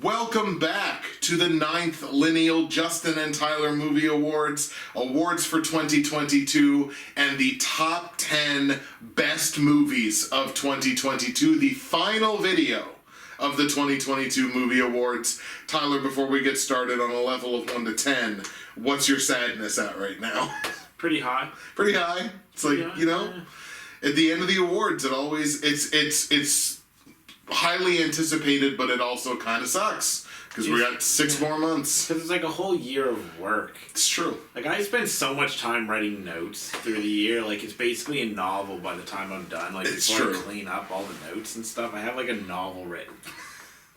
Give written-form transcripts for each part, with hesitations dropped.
Welcome back to the 9th Lineal Justin and Tyler Movie Awards for 2022, and the top 10 best movies of 2022, the final video of the 2022 Movie Awards. Tyler, before we get started, on a level of 1 to 10, what's your sadness at right now? Pretty high. Pretty high. It's like, you know, at the end of the awards, it's highly anticipated, but it also kind of sucks. Because we got 6 more months. Because it's like a whole year of work. It's true. Like, I spend so much time writing notes through the year. Like, it's basically a novel by the time I'm done. Like, it's before true. I clean up all the notes and stuff, I have, like, a novel written.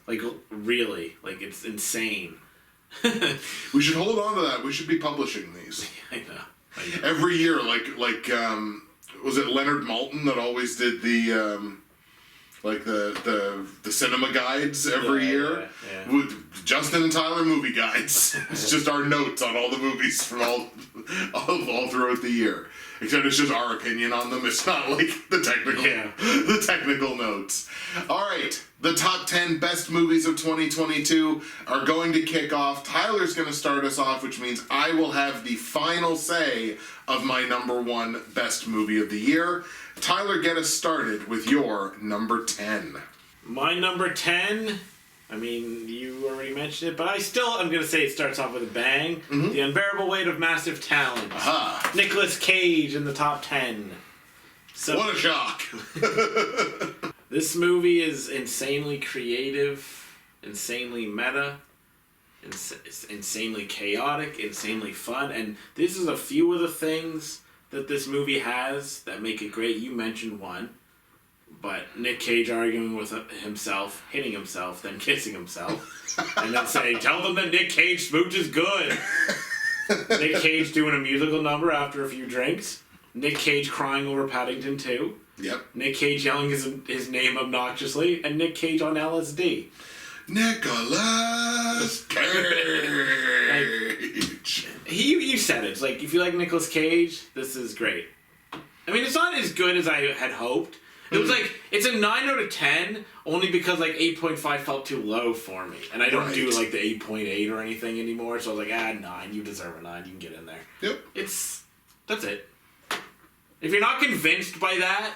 Like, really. Like, it's insane. We should hold on to that. We should be publishing these. I know. Every year, like was it Leonard Maltin that always did the cinema guides every year? Yeah. With Justin and Tyler movie guides. It's just our notes on all the movies from all throughout the year. Except it's just our opinion on them. It's not like the technical notes. All right, the top 10 best movies of 2022 are going to kick off. Tyler's going to start us off, which means I will have the final say of my number 1 best movie of the year. Tyler, get us started with your number 10. My number 10, I mean, you already mentioned it, but I'm going to say it starts off with a bang. Mm-hmm. The Unbearable Weight of Massive Talent. Aha. Nicolas Cage in the top 10. So, what a shock. This movie is insanely creative, insanely meta, insanely chaotic, insanely fun, and this is a few of the things that this movie has that make it great. You mentioned one, but Nick Cage arguing with himself, hitting himself, then kissing himself, and then saying, "Tell them that Nick Cage smooch is good." Nick Cage doing a musical number after a few drinks. Nick Cage crying over Paddington 2. Yep. Nick Cage yelling his name obnoxiously, and Nick Cage on LSD. Nicolas Cage. You said it. It's like, if you like Nicolas Cage, this is great. I mean, it's not as good as I had hoped. It was like, it's a 9 out of 10, only because like 8.5 felt too low for me. And I don't do like the 8.8 or anything anymore, so I was like, 9, you deserve a 9, you can get in there. Yep. That's it. If you're not convinced by that,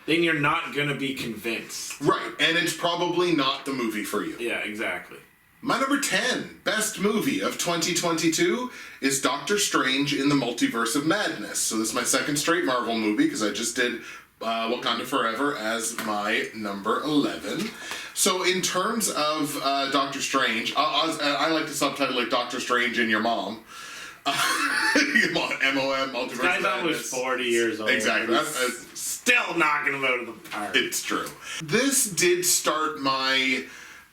then you're not going to be convinced. Right, and it's probably not the movie for you. Yeah, exactly. My number 10 best movie of 2022 is Doctor Strange in the Multiverse of Madness. So this is my second straight Marvel movie, because I just did Wakanda Forever as my number 11. So in terms of Doctor Strange, I like to subtitle it Doctor Strange and Your Mom. MOM, Multiverse of Madness. Guy's almost 40 years old. Exactly. Still knocking him out of the park. It's true. This did start my...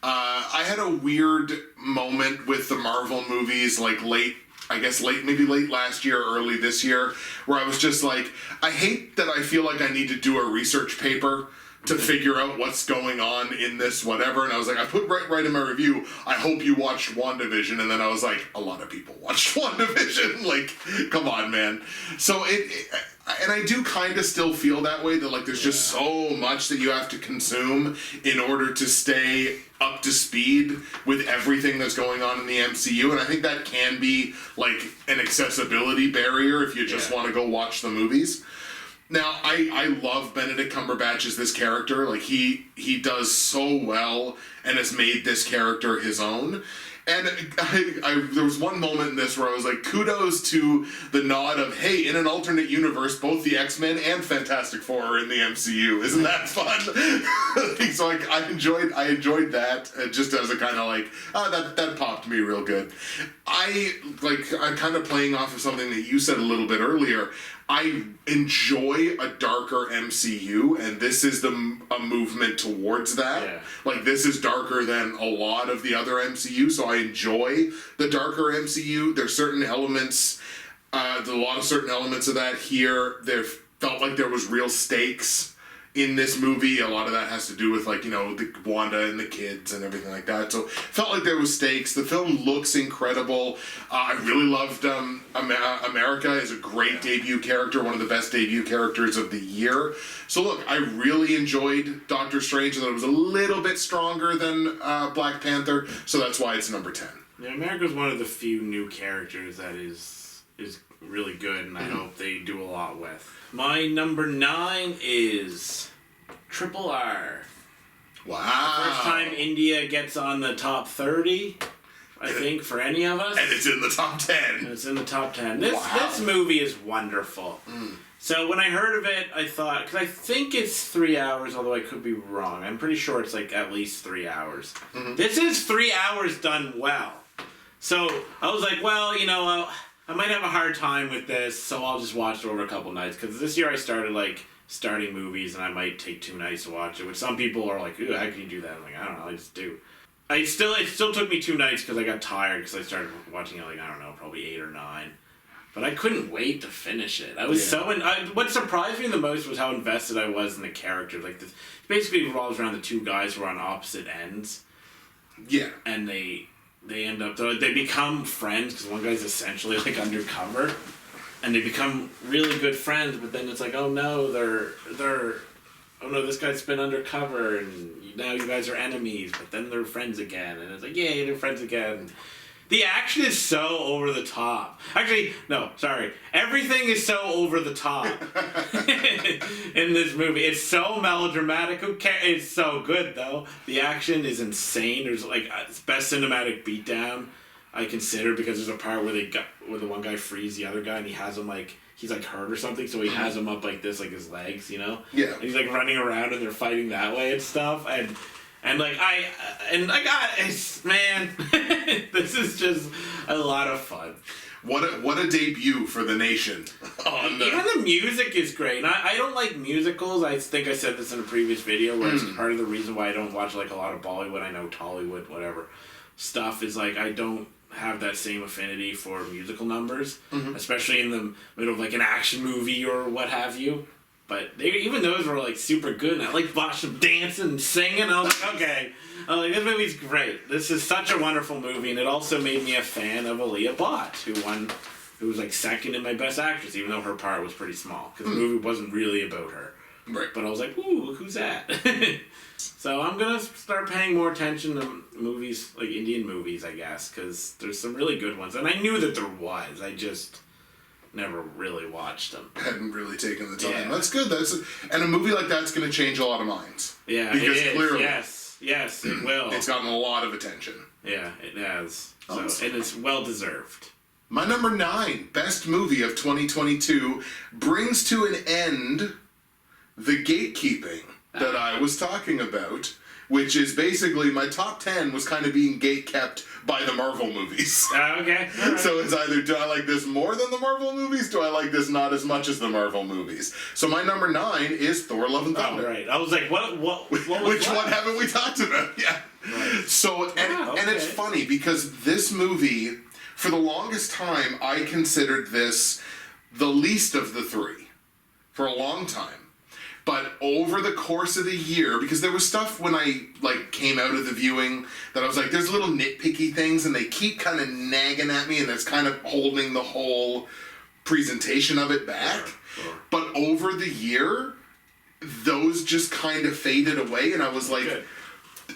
I had a weird moment with the Marvel movies, like maybe late last year or early this year, where I was just like, I hate that I feel like I need to do a research paper to figure out what's going on in this whatever, and I was like, I put right in my review, I hope you watched WandaVision, and then I was like, a lot of people watched WandaVision, like, come on, man. So and I do kind of still feel that way, that like there's just so much that you have to consume in order to stay up to speed with everything that's going on in the MCU, and I think that can be like an accessibility barrier if you just want to go watch the movies. Now, I love Benedict Cumberbatch as this character. Like, he does so well and has made this character his own. And there was one moment in this where I was like, kudos to the nod of, hey, in an alternate universe, both the X-Men and Fantastic Four are in the MCU. Isn't that fun? So I enjoyed that just as a kind of like, that popped me real good. I'm kind of playing off of something that you said a little bit earlier. I enjoy a darker MCU, and this is a movement towards that. Yeah. Like, this is darker than a lot of the other MCU, so I enjoy the darker MCU. There's certain elements, there's a lot of certain elements of that here. There felt like there was real stakes in this movie. A lot of that has to do with, like, you know, the Wanda and the kids and everything like that. So felt like there was stakes. The film looks incredible. I really loved America is a great debut character, one of the best debut characters of the year. So look, I really enjoyed Doctor Strange, and it was a little bit stronger than Black Panther. So that's why it's number 10. Yeah, America's one of the few new characters that is really good, and I hope they do a lot with. My number 9 is Triple R. Wow. First time India gets on the top 30, I think, for any of us. And it's in the top 10. And it's in the top 10. This movie is wonderful. So when I heard of it, I thought, because I think it's 3 hours, although I could be wrong. I'm pretty sure it's like at least 3 hours. This is 3 hours done well. So I was like, well, you know, I might have a hard time with this, so I'll just watch it over a couple nights. Because this year I started, like, starting movies, and I might take 2 nights to watch it. Which some people are like, ooh, how can you do that? I'm like, I don't know, I just do. It still took me 2 nights because I got tired, because I started watching it, like, I don't know, probably 8 or 9. But I couldn't wait to finish it. I was what surprised me the most was how invested I was in the characters. Like, this basically revolves around the 2 guys who are on opposite ends. Yeah. And they end up, they become friends, because one guy's essentially, like, undercover. And they become really good friends, but then it's like, oh no, oh no, this guy's been undercover, and now you guys are enemies, but then they're friends again. And it's like, yay, they're friends again. The action is so over the top. Actually, no, sorry. Everything is so over the top in this movie. It's so melodramatic. Who cares? It's so good, though. The action is insane. There's, like, it's best cinematic beatdown I consider, because there's a part where the one guy frees the other guy, and he has him, like, he's, like, hurt or something, so he has him up like this, like his legs, you know? Yeah. And he's, like, running around, and they're fighting that way and stuff, and like, man, this is just a lot of fun. What a debut for the nation. Even the music is great. And I don't like musicals. I think I said this in a previous video, where it's part of the reason why I don't watch, like, a lot of Bollywood. I know Tollywood, whatever stuff is, like, I don't have that same affinity for musical numbers, especially in the middle of, like, an action movie or what have you. But even those were, like, super good, and I like watching them dancing and singing, and I was like, okay. I was like, this movie's great. This is such a wonderful movie, and it also made me a fan of Aaliyah Bhatt, who was, like, second in my Best Actress, even though her part was pretty small, because the movie wasn't really about her. Right. But I was like, ooh, who's that? So I'm going to start paying more attention to movies, like Indian movies, I guess, because there's some really good ones. And I knew that there was. I just never really watched them. Hadn't really taken the time. Yeah. That's good. And a movie like that's going to change a lot of minds. Yeah, because it is. clearly, Yes, it will. It's gotten a lot of attention. Yeah, it has. So, Awesome. and it's well deserved. My number 9, best movie of 2022, brings to an end the gatekeeping that I was talking about, which is basically my top 10 was kind of being gatekept by the Marvel movies. Okay. All right. So it's either, do I like this more than the Marvel movies? Do I like this not as much as the Marvel movies? So my number 9 is Thor: Love and Thunder. Oh, right. I was like, what was Which what? one haven't we talked about? Yeah. Right. So, and it's funny because this movie, for the longest time, I considered this the least of the 3 for a long time. But over the course of the year, because there was stuff when I, like, came out of the viewing that I was like, there's little nitpicky things, and they keep kind of nagging at me, and it's kind of holding the whole presentation of it back. Sure. But over the year, those just kind of faded away, and I was like, Good.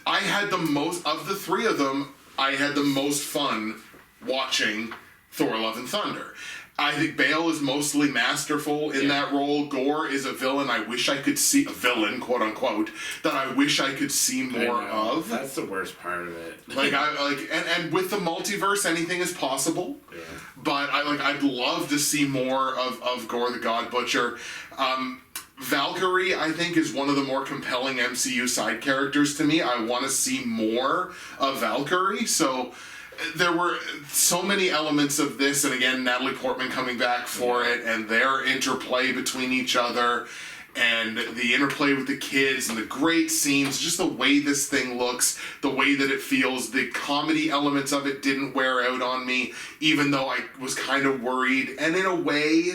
I had the most, of the 3 of them, I had the most fun watching Thor: Love and Thunder. I think Bale is mostly masterful in that role. Gore is a villain I wish I could see, a villain, quote unquote, that I wish I could see more of. That's the worst part of it. And with the multiverse, anything is possible. Yeah. But I'd love to see more of Gore the God Butcher. Valkyrie, I think, is one of the more compelling MCU side characters to me. I want to see more of Valkyrie, so there were so many elements of this, and again, Natalie Portman coming back for it, and their interplay between each other, and the interplay with the kids, and the great scenes, just the way this thing looks, the way that it feels, the comedy elements of it didn't wear out on me, even though I was kind of worried, and in a way,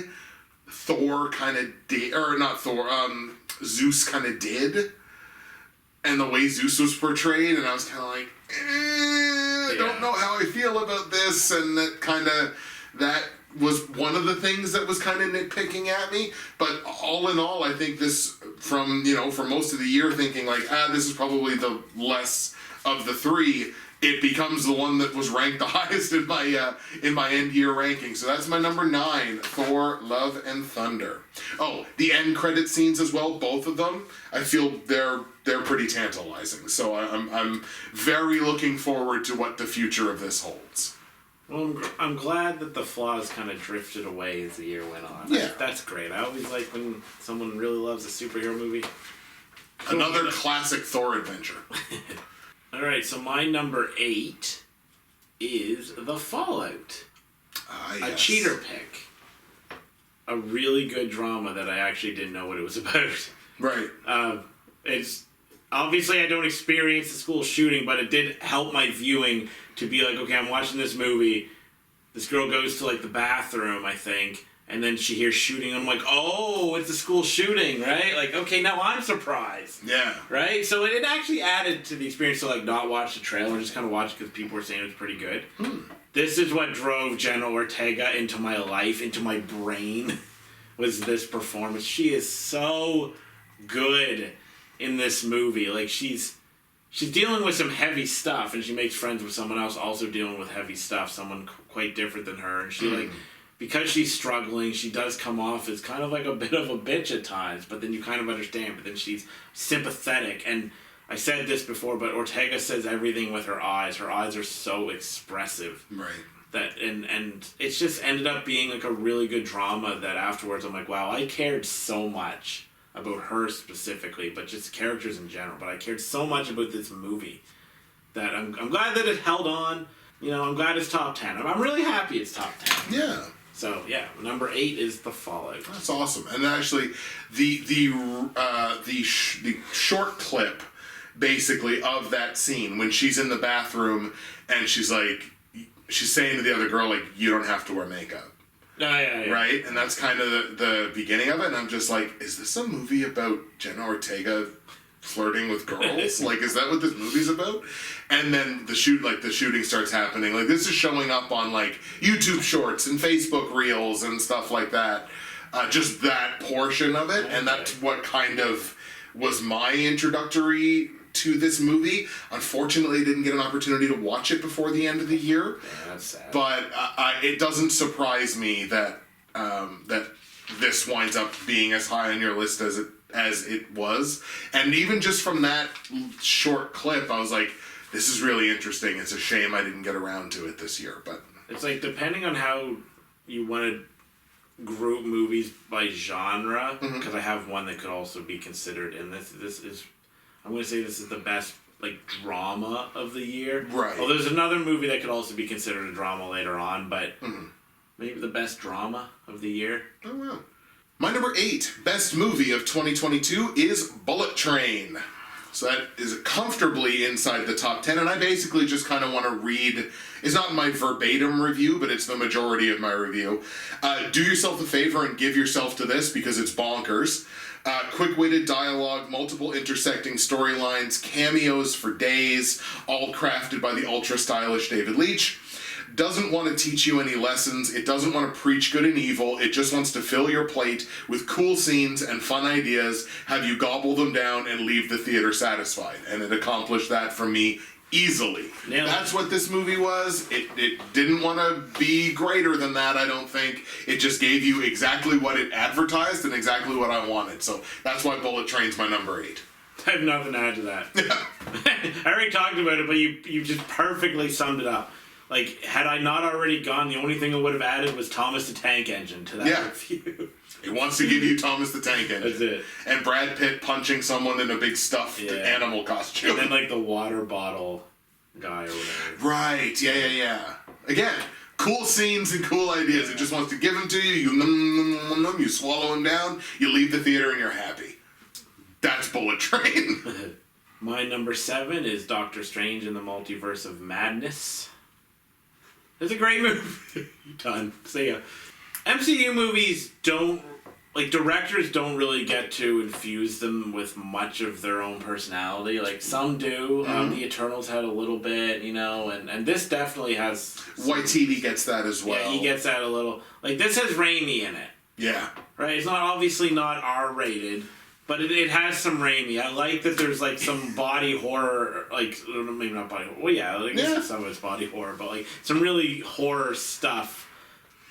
Thor kind of did, or not Thor, Zeus kind of did, and the way Zeus was portrayed, and I was kind of like, I don't know how I feel about this, and that was one of the things that was kind of nitpicking at me, but all in all, I think this, from, for most of the year thinking like, this is probably the less of the three, it becomes the one that was ranked the highest in my end year ranking. So that's my number 9, Thor: Love and Thunder. Oh, the end credit scenes as well, both of them. I feel they're pretty tantalizing. So I'm very looking forward to what the future of this holds. Well, I'm glad that the flaws kind of drifted away as the year went on. Yeah, that's great. I always like when someone really loves a superhero movie. Another classic Thor adventure. All right, so my number 8 is The Fallout. Yes. A cheater pick. A really good drama that I actually didn't know what it was about. Right. It's obviously I don't experience the school shooting, but it did help my viewing to be like, okay, I'm watching this movie. This girl goes to like the bathroom, I think, and then she hears shooting. And I'm like, oh, it's a school shooting, right? Like, okay, now I'm surprised. Yeah. Right? So it actually added to the experience to like not watch the trailer, just kind of watch it because people were saying it was pretty good. This is what drove Jenna Ortega into my life, into my brain, was this performance. She is so good in this movie. Like, she's dealing with some heavy stuff, and she makes friends with someone else also dealing with heavy stuff, someone quite different than her, and she like, because she's struggling, she does come off as kind of like a bit of a bitch at times, but then you kind of understand, but then she's sympathetic, and I said this before, but Ortega says everything with her eyes. Her eyes are so expressive. Right. That and it's just ended up being like a really good drama that afterwards I'm like, wow, I cared so much about her specifically, but just characters in general. But I cared so much about this movie that I'm glad that it held on. I'm glad it's top 10. I'm really happy it's top 10. Yeah. So yeah, number 8 is The Fallout. That's awesome. And actually, the short clip, basically, of that scene when she's in the bathroom and she's saying to the other girl, like, you don't have to wear makeup. Yeah. Right? And that's kind of the beginning of it. And I'm just like, is this a movie about Jenna Ortega flirting with girls? Like, is that what this movie's about? And then the shooting starts happening. Like, this is showing up on, like, YouTube shorts and Facebook reels and stuff like that. Just that portion of it. Okay. And that's what kind of was my introductory to this movie. Unfortunately, I didn't get an opportunity to watch it before the end of the year. Yeah, that's sad. But it doesn't surprise me that that this winds up being as high on your list as it was. And even just from that short clip, I was like, this is really interesting. It's a shame I didn't get around to it this year. But it's like, depending on how you want to group movies by genre, because I have one that could also be considered in this. This is, I'm going to say this is the best, like, drama of the year. Right. Well, there's another movie that could also be considered a drama later on, but maybe the best drama of the year. Oh, wow. My number 8 best movie of 2022 is Bullet Train. So that is comfortably inside the top 10, and I basically just kind of want to read, it's not my verbatim review, but it's the majority of my review. Do yourself a favor and give yourself to this because it's bonkers. Quick-witted dialogue, multiple intersecting storylines, cameos for days, all crafted by the ultra-stylish David Leitch. Doesn't want to teach you any lessons. It doesn't want to preach good and evil. It just wants to fill your plate with cool scenes and fun ideas, have you gobble them down, and leave the theater satisfied. And it accomplished that for me easily. Nailed it. That's what this movie was. It didn't want to be greater than that, I don't think. It just gave you exactly what it advertised and exactly what I wanted. So that's why Bullet Train's my number 8. I have nothing to add to that. I already talked about it, but you just perfectly summed it up. Like, had I not already gone, the only thing I would have added was Thomas the Tank Engine to that review. It wants to give you Thomas the Tank Engine. That's it. And Brad Pitt punching someone in a big stuffed animal costume. And then, like, the water bottle guy or whatever. Right. Yeah. Again, cool scenes and cool ideas. It just wants to give them to you. You swallow them down. You leave the theater and you're happy. That's Bullet Train. My number 7 is Doctor Strange in the Multiverse of Madness. It's a great movie. Done. See ya. MCU movies don't, like, directors don't really get to infuse them with much of their own personality. Like, some do. The Eternals had a little bit, you know, and this definitely has... Waititi gets that as well. Yeah, he gets that a little. Like, this has Raimi in it. Yeah. Right? It's not obviously not R-rated, but it has some Raimi. I like that there's, like, some body horror, like, maybe not body horror. Well, yeah, like, some of it's body horror, but, like, some really horror stuff.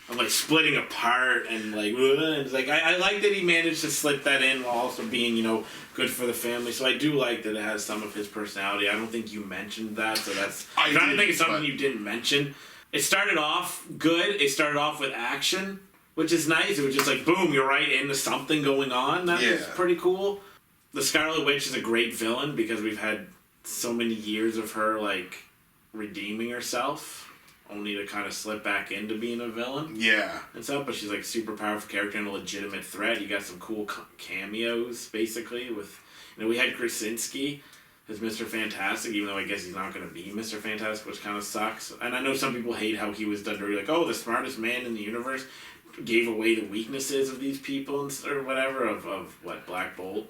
Of, like, splitting apart and, like, and it's like, I like that he managed to slip that in while also being, you know, good for the family. So I do like that it has some of his personality. I don't think you mentioned that, so that's... I'm trying to think of something you didn't mention. It started off good. It started off with action, which is nice. It was just like, boom, you're right into something going on. That was pretty cool. The Scarlet Witch is a great villain because we've had so many years of her, like, redeeming herself. Only to kind of slip back into being a villain. Yeah. And stuff, but she's like super powerful character and a legitimate threat. You got some cool cameos, basically, with, you know, we had Krasinski as Mr. Fantastic, even though I guess he's not going to be Mr. Fantastic, which kind of sucks. And I know some people hate how he was done to be like, oh, the smartest man in the universe gave away the weaknesses of these people and or whatever, of what, Black Bolt.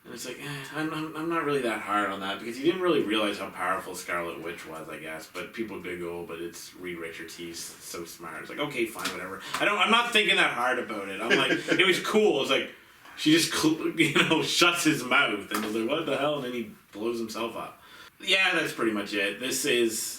And it's like, I'm not really that hard on that because he didn't really realize how powerful Scarlet Witch was, I guess. But people did go, but it's Reed Richards, he's so smart. It's like, okay, fine, whatever. I'm not thinking that hard about it. I'm like, it was cool. It's like, she just, you know, shuts his mouth and is like, what the hell? And then he blows himself up. Yeah, that's pretty much it. This is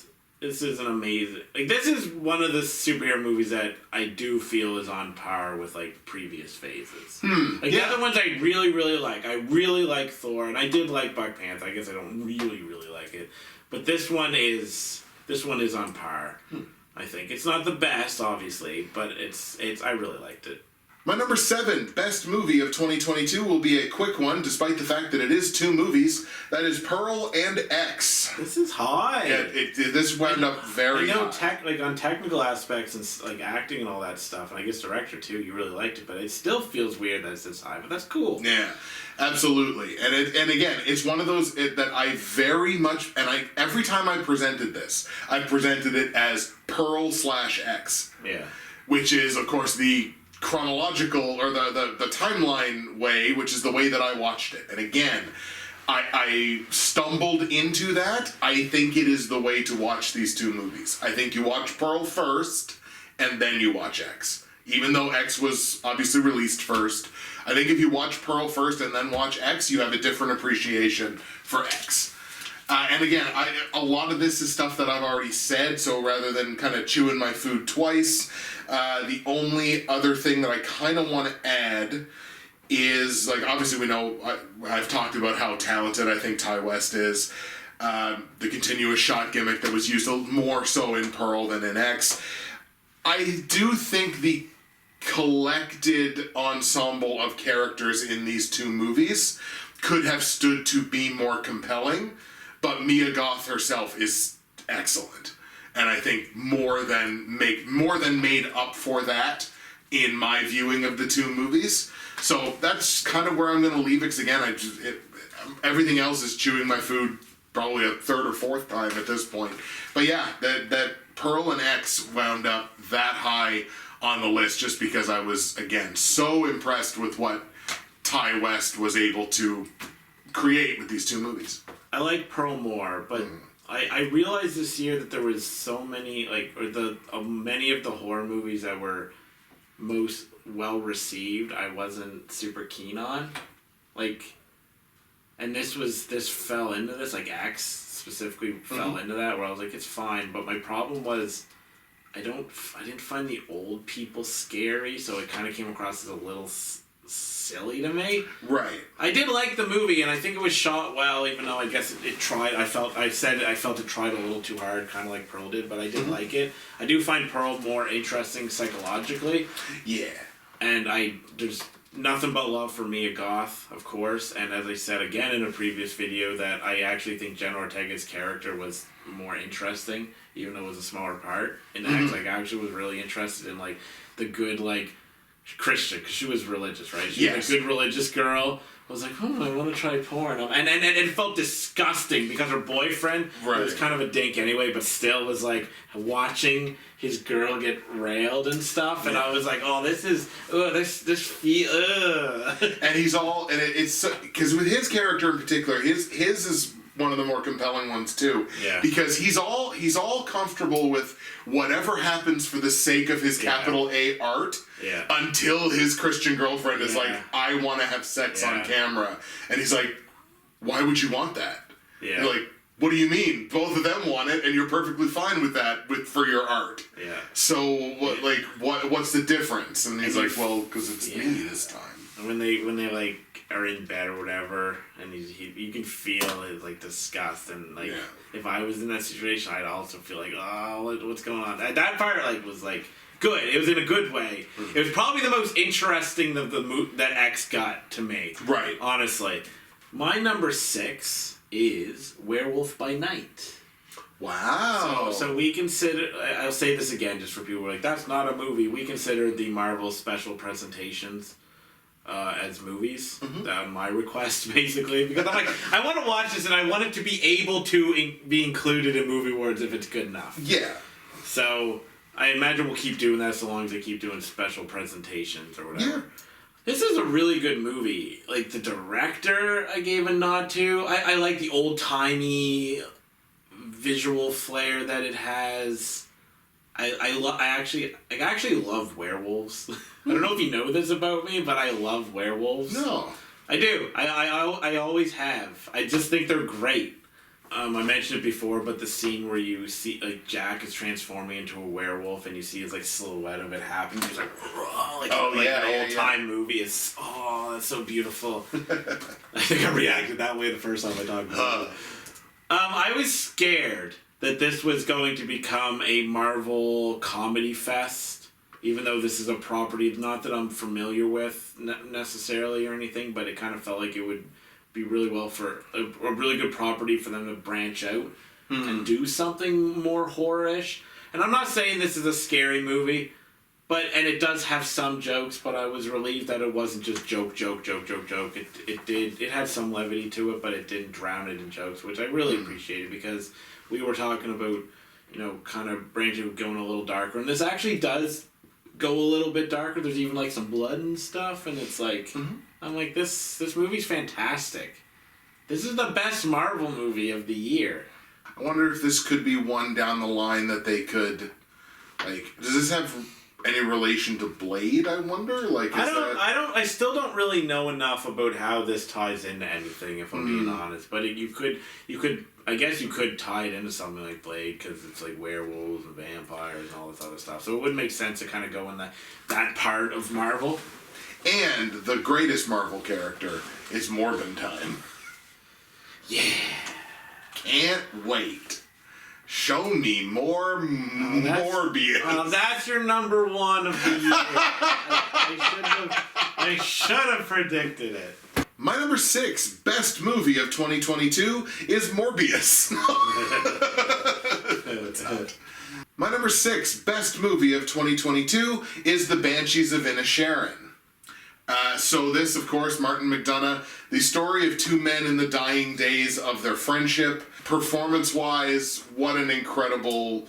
an amazing... Like, this is one of the superhero movies that I do feel is on par with, like, previous phases. The other ones I really, really like. I really like Thor, and I did like Black Panther. I guess I don't really, really like it. But this one is on par, I think. It's not the best, obviously, but I really liked it. My number 7 best movie of 2022 will be a quick one, despite the fact that it is 2 movies. That is Pearl and X. This is high. Yeah, this wound up very high. I know, like, on technical aspects and, like, acting and all that stuff, and I guess director, too, you really liked it, but it still feels weird that it's this high, but that's cool. Yeah, absolutely. And again, it's one of those that I very much, and every time I presented this, I presented it as Pearl/X. Yeah. Which is, of course, the chronological or the timeline way, which is the way that I watched it. And again, I stumbled into that. I think it is the way to watch these 2 movies. I think you watch Pearl first and then you watch X. Even though X was obviously released first, I think if you watch Pearl first and then watch X, you have a different appreciation for X. And again, a lot of this is stuff that I've already said, so rather than kind of chewing my food twice, the only other thing that I kind of want to add is, like, obviously we know, I've talked about how talented I think Ty West is, the continuous shot gimmick that was used more so in Pearl than in X. I do think the collected ensemble of characters in these 2 movies could have stood to be more compelling, but Mia Goth herself is excellent. And I think more than made up for that in my viewing of the 2 movies. So that's kind of where I'm going to leave it, because again, everything else is chewing my food probably a 3rd or 4th time at this point. But yeah, that Pearl and X wound up that high on the list just because I was, again, so impressed with what Ty West was able to create with these 2 movies. I like Pearl more, but I realized this year that there was so many, like, many of the horror movies that were most well received I wasn't super keen on. Like, and this fell into this, like X specifically fell into that, where I was like, it's fine, but my problem was I didn't find the old people scary, so it kind of came across as a little silly to me. Right. I did like the movie, and I think it was shot well, even though I guess it tried. I felt it tried a little too hard, kind of like Pearl did, but I did like it. I do find Pearl more interesting psychologically. Yeah. And Nothing but love for Mia Goth, of course, and as I said again in a previous video, that I actually think Jenna Ortega's character was more interesting, even though it was a smaller part. And I actually was really interested in like the good like Christian, because she was religious, right? She was a good religious girl. I was like, I want to try porn. And it felt disgusting because her boyfriend was kind of a dink anyway, but still was like watching his girl get railed and stuff. And I was like, this feel. And he's all, and it's, because with his character in particular, his is one of the more compelling ones too. Yeah. Because he's all comfortable with whatever happens for the sake of his capital A art. Yeah. Until his Christian girlfriend is like, I want to have sex on camera. And he's like, why would you want that? Yeah. You're like, what do you mean? Both of them want it and you're perfectly fine with that for your art. Yeah. So what's the difference? And he's like, well, because it's me this time. And when they like are in bed or whatever, and you can feel his like disgust, and like if I was in that situation, I'd also feel like, what's going on? That part like was like good. It was in a good way. It was probably the most interesting of that X got to me. Right. Honestly, my number 6 is Werewolf by Night. Wow. So we consider, I'll say this again just for people who are like, that's not a movie. We consider the Marvel special presentations as movies. That my request, basically. Because I'm like, I want to watch this and I want it to be able to be included in movie awards if it's good enough. Yeah. So I imagine we'll keep doing that so long as they keep doing special presentations or whatever. Yeah. This is a really good movie. Like, the director I gave a nod to. I like the old-timey visual flair that it has. I actually love werewolves. I don't know if you know this about me, but I love werewolves. No. I do. I always have. I just think they're great. I mentioned it before, but the scene where you see like Jack is transforming into a werewolf, and you see his like silhouette of it happen. He's like, an old time movie. It's that's so beautiful. I think I reacted that way the first time I talked about it. I was scared that this was going to become a Marvel comedy fest, even though this is a property not that I'm familiar with necessarily or anything, but it kind of felt like it would be really well for a really good property for them to branch out and do something more horror-ish. And I'm not saying this is a scary movie, and it does have some jokes, but I was relieved that it wasn't just joke. It had some levity to it, but it didn't drown it in jokes, which I really appreciated, because we were talking about, kind of branching, going a little darker, and this actually does go a little bit darker. There's even like some blood and stuff, and it's like, I'm like, this movie's fantastic. This is the best Marvel movie of the year. I wonder if this could be one down the line that they could, like, does this have any relation to Blade, I wonder? Like, I still don't really know enough about how this ties into anything, if I'm being honest. But you could, I guess you could tie it into something like Blade, because it's like werewolves and vampires and all this other stuff. So it would make sense to kind of go in that part of Marvel. And the greatest Marvel character is Morbin time. Yeah. Can't wait. Show me more Morbius. That's your number 1 of the year. I should have predicted it. My number 6 best movie of 2022 is Morbius. My number 6 best movie of 2022 is The Banshees of Inisherin. So this, of course, Martin McDonagh, the story of two men in the dying days of their friendship. Performance-wise, what an incredible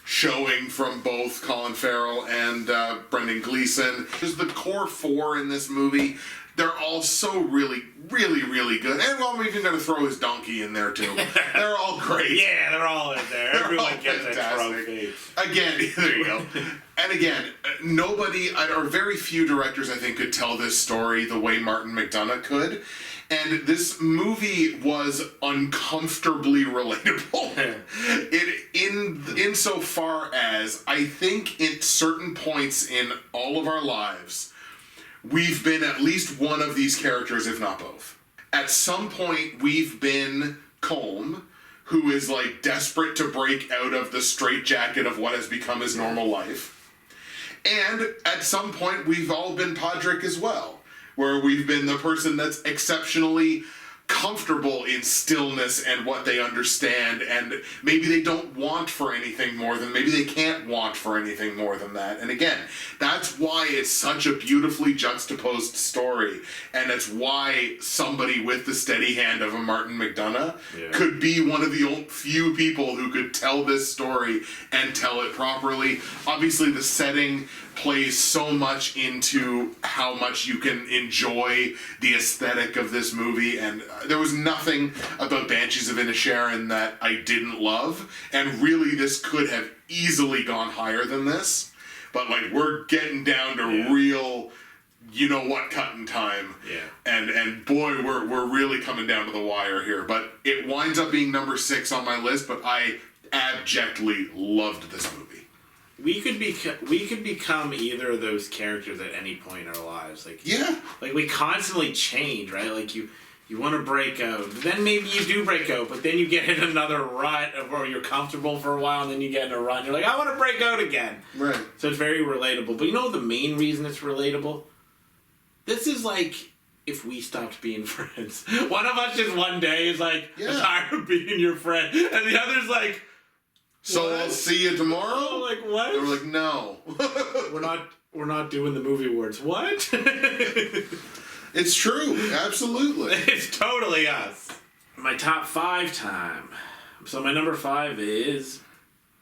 showing from both Colin Farrell and Brendan Gleeson. Just the core 4 in this movie, they're all so really, really, really good. And well, I'm even going to throw his donkey in there, too. They're all great. Yeah, they're all in there. Everyone gets a trophy. Again, there you go. And again, nobody, or very few directors, I think, could tell this story the way Martin McDonagh could. And this movie was uncomfortably relatable. Insofar as I think at certain points in all of our lives, we've been at least one of these characters, if not both. At some point, we've been Colm, who is like desperate to break out of the straitjacket of what has become his normal life. And at some point, we've all been Podrick as well, where we've been the person that's exceptionally comfortable in stillness and what they understand, and maybe they don't want for anything more than, maybe they can't want for anything more than that. And again, that's why it's such a beautifully juxtaposed story, and it's why somebody with the steady hand of a Martin McDonagh could be one of the few people who could tell this story and tell it properly. Obviously the setting plays so much into how much you can enjoy the aesthetic of this movie, and there was nothing about Banshees of Inisherin that I didn't love, and really this could have easily gone higher than this, but like we're getting down to real, you know what, cutting time, and boy, we're really coming down to the wire here. But it winds up being number 6 on my list, but I abjectly loved this movie. We could become either of those characters at any point in our lives. Like we constantly change, right? Like you want to break out, then maybe you do break out, but then you get in another rut where you're comfortable for a while, and then you get in a rut, and you're like, I want to break out again. Right. So it's very relatable. But you know the main reason it's relatable? This is like if we stopped being friends. One of us just one day is like, I'm tired of being your friend, and the other's like, so what? I'll see you tomorrow? Oh, like what? They were like, no. we're not doing the movie awards. What? It's true. Absolutely. It's totally us. My top 5 time. So my number 5 is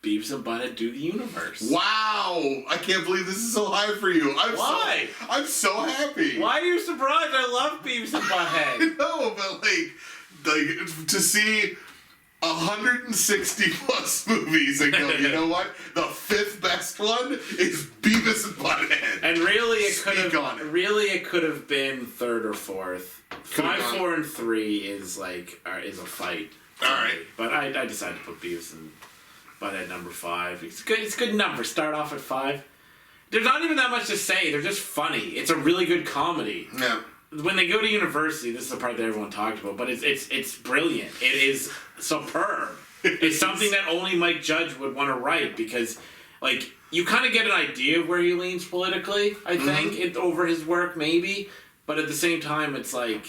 Beavis and Butthead Do the Universe. Wow! I can't believe this is so high for you. Why? I'm so happy. Why are you surprised? I love Beavis and Butthead. I know, but like to see 160 plus movies and go, you know what? The 5th best one is Beavis and Butthead. And really it could have been 3rd or 4th. 5, 4, and 3 is a fight. Alright. But I decided to put Beavis and Butthead number 5. It's a good number. Start off at 5. There's not even that much to say. They're just funny. It's a really good comedy. Yeah. When they go to university, this is the part that everyone talks about, but it's brilliant. It is superb. It's something that only Mike Judge would want to write, because, like, you kind of get an idea of where he leans politically, I think, over his work, maybe, but at the same time, it's like,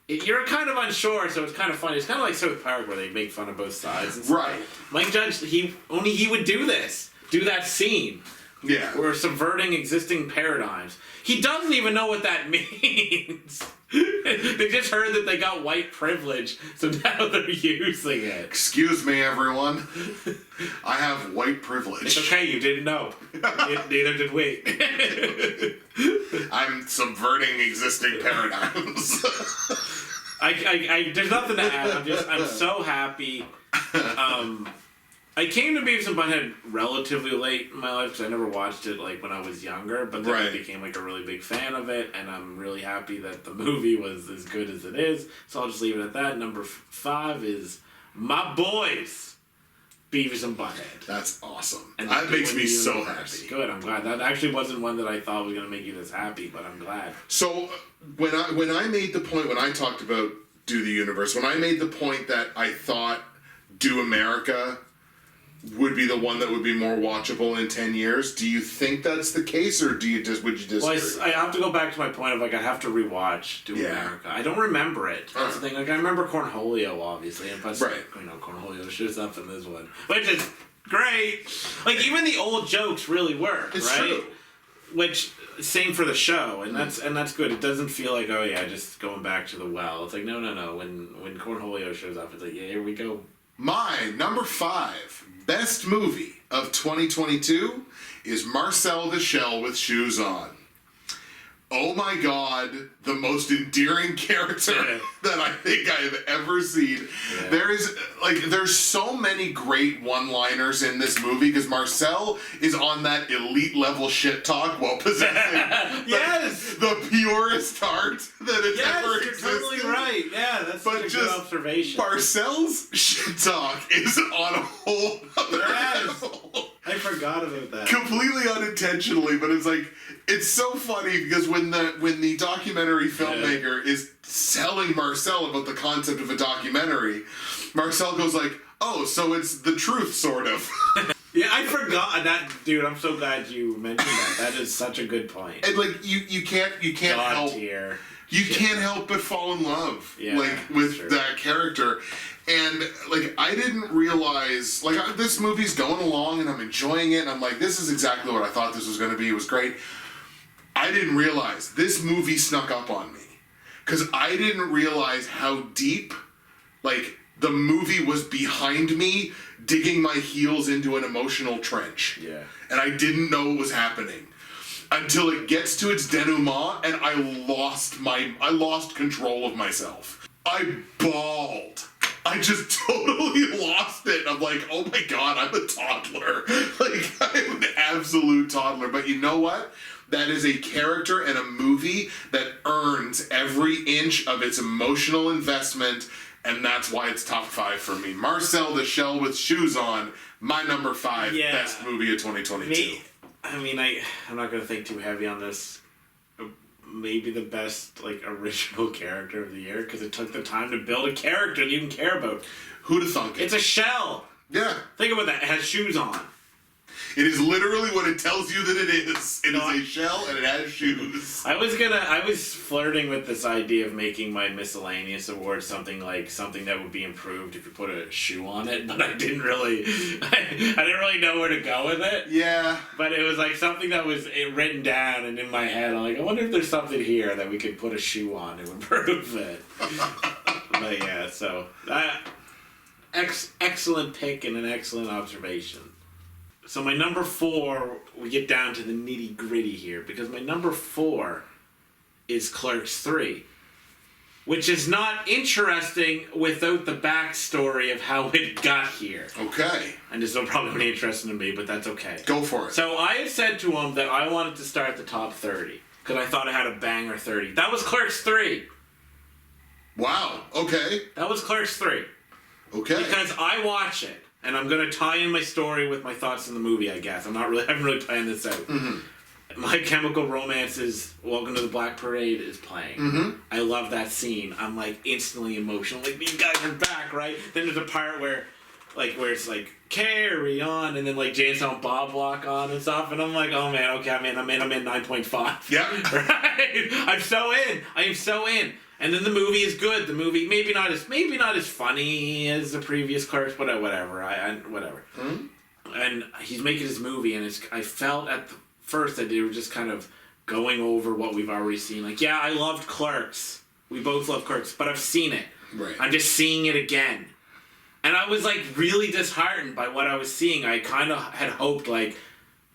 you're kind of unsure, so it's kind of funny. It's kind of like South Park, where they make fun of both sides. And right. Mike Judge, he would do that scene. Yeah. We're subverting existing paradigms. He doesn't even know what that means. They just heard that they got white privilege, so now they're using it. Excuse me, everyone. I have white privilege. It's okay, you didn't know. Neither did we. I'm subverting existing paradigms. There's nothing to add. I'm so happy. I came to Beavis and Butthead relatively late in my life, because I never watched it when I was younger, but then I became a really big fan of it, and I'm really happy that the movie was as good as it is, so I'll just leave it at that. Number 5 is my boys, Beavis and Butthead. That's awesome. And that makes me so happy. Good, I'm glad. That actually wasn't one that I thought was going to make you this happy, but I'm glad. So when I made the point, when I talked about Do the Universe, when I made the point that I thought Do America would be the one that would be more watchable in 10 years. Do you think that's the case, or would you disagree? Well, I have to go back to my point of I have to rewatch Do America. I don't remember it. That's the thing. I remember Cornholio, obviously, and plus, Cornholio shows up in this one, which is great. Even the old jokes really work, it's right? True. Which same for the show, and that's good. It doesn't feel like just going back to the well. It's like no. When Cornholio shows up, it's like here we go. My number 5 best movie of 2022 is Marcel the Shell with Shoes On. Oh my god, the most endearing character that I think I have ever seen. Yeah. There's so many great one-liners in this movie, because Marcel is on that elite level shit talk while possessing the purest heart that has ever existed. You're totally right. Yeah, that's such a good observation. Marcel's shit talk is on a whole other level. I forgot about that. Completely unintentionally, but it's so funny, because when the documentary filmmaker is selling Marcel about the concept of a documentary, Marcel goes like, "Oh, so it's the truth, sort of." Yeah, I forgot that, dude. I'm so glad you mentioned that. That is such a good point. And like you can't God help tier. you can't help but fall in love with that character. And like I didn't realize this movie's going along and I'm enjoying it and I'm like, this is exactly what I thought this was going to be. It was great. I didn't realize this movie snuck up on me because I didn't realize how deep the movie was behind me, digging my heels into an emotional trench. Yeah. And I didn't know what was happening until it gets to its denouement, and I lost control of myself. I bawled. I just totally lost it. I'm like, oh my god, I'm a toddler. I'm an absolute toddler. But you know what? That is a character and a movie that earns every inch of its emotional investment, and that's why it's top 5 for me. Marcel the Shell with Shoes On, my number 5 best movie of 2022. I'm not going to think too heavy on this. Maybe the best original character of the year because it took the time to build a character that you can care about. Who'd have thunk it? It's a shell. Yeah. Think about that. It has shoes on. It is literally what it tells you that it is. It is a shell and it has shoes. I was flirting with this idea of making my Miscellaneous award something that would be improved if you put a shoe on it, but I didn't really know where to go with it. Yeah. But it was something that was written down and in my head. I'm like, I wonder if there's something here that we could put a shoe on to improve it. But yeah, so excellent pick and an excellent observation. So my number 4, we get down to the nitty gritty here, because my number 4 is Clerks 3, which is not interesting without the backstory of how it got here. Okay. And this will probably be interesting to me, but that's okay. Go for it. So I had said to him that I wanted to start the top 30, because I thought I had a banger 30. That was Clerks 3. Wow. Okay. That was Clerks 3. Okay. Because I watch it. And I'm going to tie in my story with my thoughts in the movie, I guess. I haven't really planned this out. Mm-hmm. My Chemical Romance's Welcome to the Black Parade is playing. Mm-hmm. I love that scene. I'm instantly emotional. These guys are back, right? Then there's a part where it's carry on, and then Jay and Silent Bob walk on and stuff, and I'm like, oh man, okay, I'm in 9.5. Yeah. Right? I'm so in. I am so in. And then the movie is good. The movie maybe not as funny as the previous Clerks, but whatever. Whatever. Mm-hmm. And he's making his movie, and I felt at the first that they were just kind of going over what we've already seen. I loved Clerks. We both love Clerks, but I've seen it. Right. I'm just seeing it again, and I was really disheartened by what I was seeing. I kind of had hoped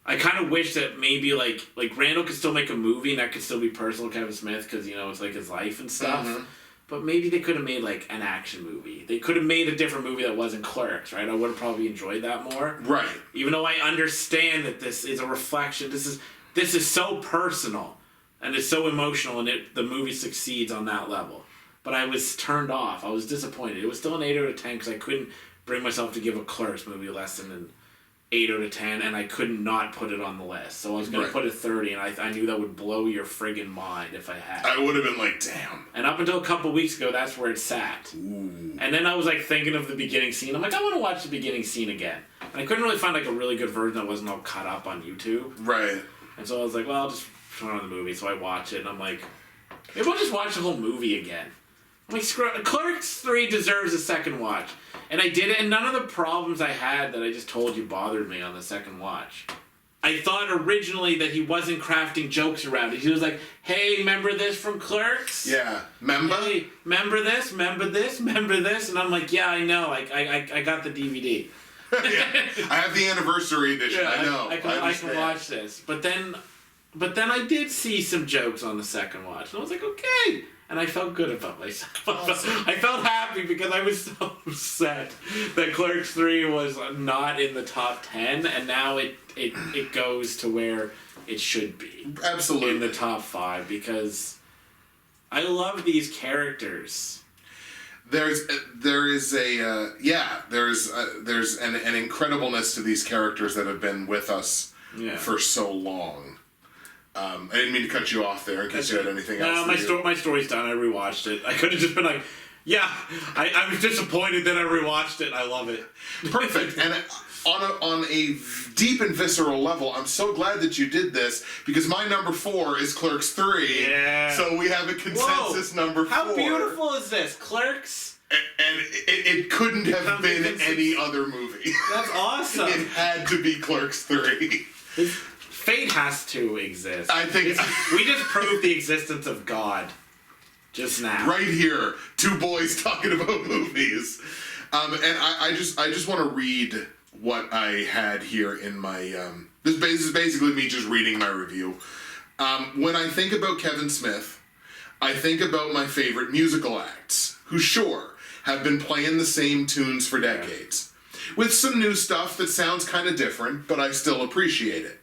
I kind of wish that maybe Randall could still make a movie and that could still be personal Kevin Smith because it's his life and stuff. Mm-hmm. But maybe they could have made an action movie. They could have made a different movie that wasn't Clerks, right? I would have probably enjoyed that more. Right. Even though I understand that this is a reflection. This is so personal and it's so emotional, and the movie succeeds on that level. But I was turned off. I was disappointed. It was still an 8 out of 10 because I couldn't bring myself to give a Clerks movie less than an 8 out of 10, and I could not put it on the list. So I was going to put it 30, and I knew that would blow your friggin' mind if I had. I would have been damn. And up until a couple weeks ago, that's where it sat. Ooh. And then I was thinking of the beginning scene. I'm I want to watch the beginning scene again. And I couldn't really find a really good version that wasn't all cut up on YouTube. Right. And so I was I'll just put on the movie. So I watch it, and I'm maybe I'll just watch the whole movie again. Screw it. Clerks 3 deserves a second watch. And I did it, and none of the problems I had that I just told you bothered me on the second watch. I thought originally that he wasn't crafting jokes around it. He was hey, remember this from Clerks? Yeah. Remember? Hey, remember this? Remember this? Remember this? And I'm yeah, I know. I got the DVD. Yeah. I have the anniversary edition. Yeah, I know. I can watch this. But then I did see some jokes on the second watch. And I was okay. And I felt good about myself. Awesome. I felt happy because I was so upset that Clerks 3 was not in the top 10, and now it goes to where it should be. Absolutely. In the top 5, because I love these characters. There's an incredibleness to these characters that have been with us for so long. I didn't mean to cut you off there in case you had anything else. No, my story's done. I rewatched it. I could have just been I was disappointed that I rewatched it. I love it. Perfect. And on a deep and visceral level, I'm so glad that you did this because my number 4 is Clerks 3. Yeah. So we have a consensus number 4. How beautiful is this? Clerks? And it couldn't have been any other movie. That's awesome. It had to be Clerks 3. Fate has to exist. I think we just proved the existence of God just now. Right here, 2 boys talking about movies. And I just want to read what I had here in my... this is basically me just reading my review. When I think about Kevin Smith, I think about my favorite musical acts, who sure, have been playing the same tunes for decades. With some new stuff that sounds kind of different, but I still appreciate it.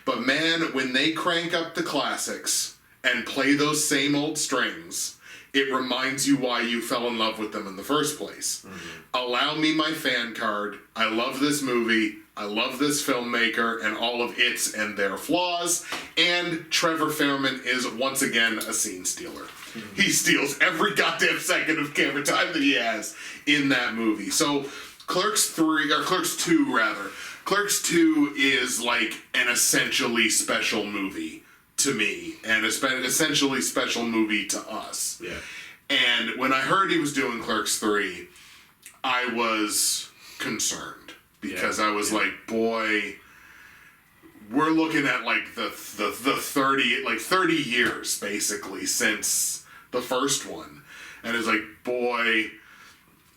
But man, when they crank up the classics and play those same old strings, it reminds you why you fell in love with them in the first place. Allow me my fan card. I love this movie. I love this filmmaker and all of its and their flaws. And Trevor Fairman is once again a scene stealer. He steals every goddamn second of camera time that he has in that movie. So Clerks 2 rather. Clerks 2 is like an essentially special movie to me, and an essentially special movie to us. Yeah. And when I heard he was doing Clerks 3, I was concerned because I was like, boy, we're looking at like the 30 years basically since the first one, and it's like, boy,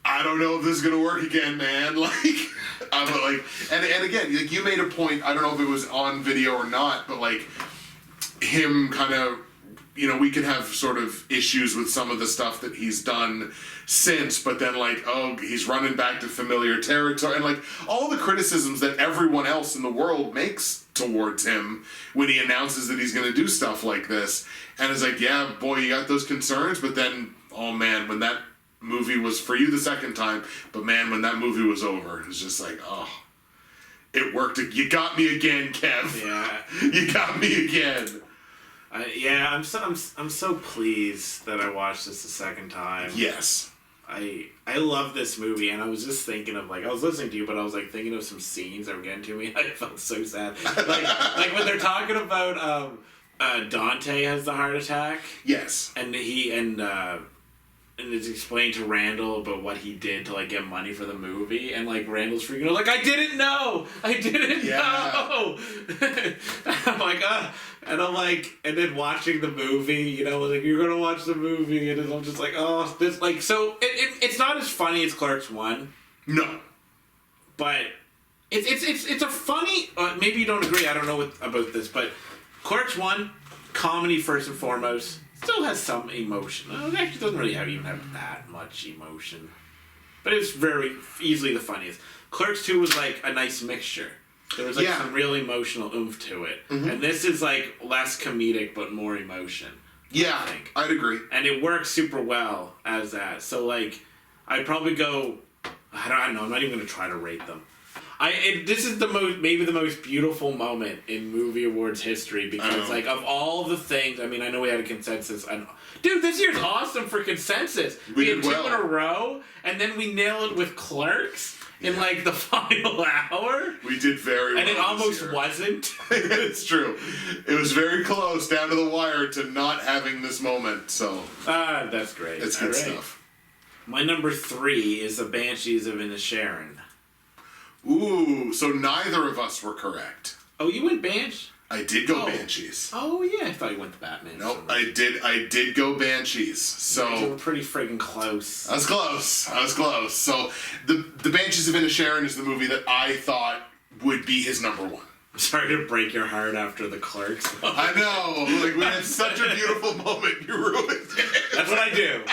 I don't know if this is gonna work again, man. Like, I'm like, and again, like you made a point. I don't know if it was on video or not, but like him kind of, you know, we can have sort of issues with some of the stuff that he's done since, but then like, oh, he's running back to familiar territory, and like all the criticisms that everyone else in the world makes towards him when he announces that he's gonna do stuff like this, and it's like, yeah, boy, you got those concerns, but then, oh man, when that movie was for you the second time, but man, when that movie was over, it was just like, oh, it worked. You got me again, Kev. Yeah. You got me again. I'm so pleased that I watched this the second time. Yes. I love this movie, and I was just thinking of, like, I was listening to you, but I was like thinking of some scenes that were getting to me. I felt so sad. Like when they're talking about Dante has the heart attack. Yes. And and it's explained to Randall about what he did to like get money for the movie, and like Randall's freaking out, like, I didn't know. Know. I'm like, and I'm like, and then watching the movie, you know, like, you're gonna watch the movie, and I'm just like, oh, this, like, so it's not as funny as Clerks 1. No. But it's a funny. Maybe you don't agree. I don't know about this, but Clerks 1, comedy first and foremost. Still has some emotion. It actually doesn't really even have that much emotion. But it's very easily the funniest. Clerks 2 was like a nice mixture. There was like some real emotional oomph to it. Mm-hmm. And this is like less comedic but more emotion. Yeah, I think. I'd agree. And it works super well as that. So like, I'd probably go, I don't know, I'm not even going to try to rate them. This is maybe the most beautiful moment in movie awards history, because like of all the things, I mean, I know we had a consensus, and dude, this year's awesome for consensus. We had 2 in a row, and then we nailed it with Clerks in like the final hour. We did very well. And it almost wasn't. It's true. It was very close down to the wire to not having this moment. So that's great. It's good stuff. My number 3 is the Banshees of Inisherin. Ooh, so neither of us were correct. Oh, you went Banshees? I did go Banshees. Oh yeah, I thought you went the Batman. Nope, I did go Banshees. So you were pretty friggin' close. I was close. So the Banshees of Inisherin is the movie that I thought would be his number 1. I'm sorry to break your heart after the Clerks. I know, like we had such a beautiful moment, you ruined it. That's what I do,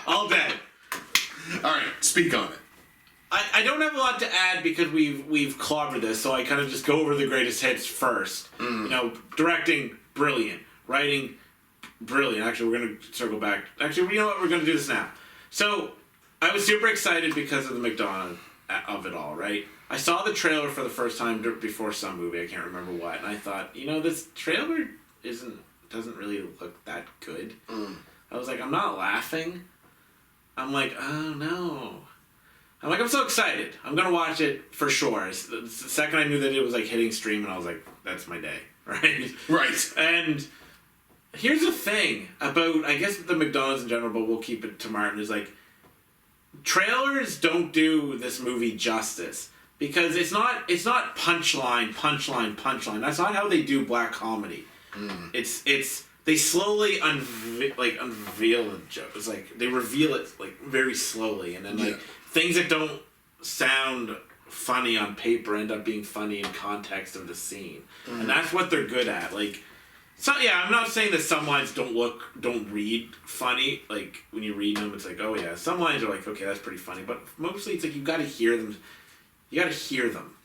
all day. All right, speak on it. I don't have a lot to add because we've clobbered this, so I kind of just go over the greatest hits first. You know, directing, brilliant. Writing, brilliant. Actually, we're going to circle back. Actually, you know what? We're going to do this now. So, I was super excited because of the McDonald of it all, right? I saw the trailer for the first time before some movie, I can't remember what, and I thought, you know, this trailer doesn't really look that good. I was like, I'm not laughing. I'm like, oh no. I'm like, I'm so excited. I'm gonna watch it for sure. The second I knew that it was like hitting stream, and I was like, that's my day, right? Right. And here's the thing about, I guess, the McDonald's in general, but we'll keep it to Martin, is like, trailers don't do this movie justice. Because it's not punchline. That's not how they do black comedy. It's they slowly unveil the joke. It's like they reveal it like very slowly, and then like things that don't sound funny on paper end up being funny in context of the scene, and that's what they're good at. Like, so yeah, I'm not saying that some lines don't read funny. Like when you read them, it's like, oh yeah, some lines are like, okay, that's pretty funny, but mostly it's like you got to hear them. You got to hear them,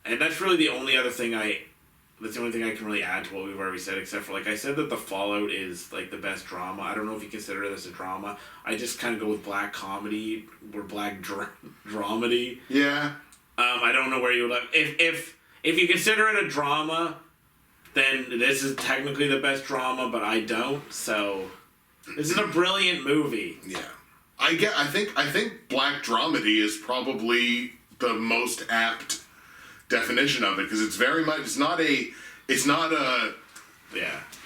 and that's really the only other thing That's the only thing I can really add to what we've already said, except for, like, I said that The Fallout is, like, the best drama. I don't know if you consider this a drama. I just kind of go with black comedy or black dramedy. Yeah. I don't know where you would like... If you consider it a drama, then this is technically the best drama, but I don't, so... This is a brilliant movie. Yeah. I think black dramedy is probably the most apt definition of it, because it's very much, it's not a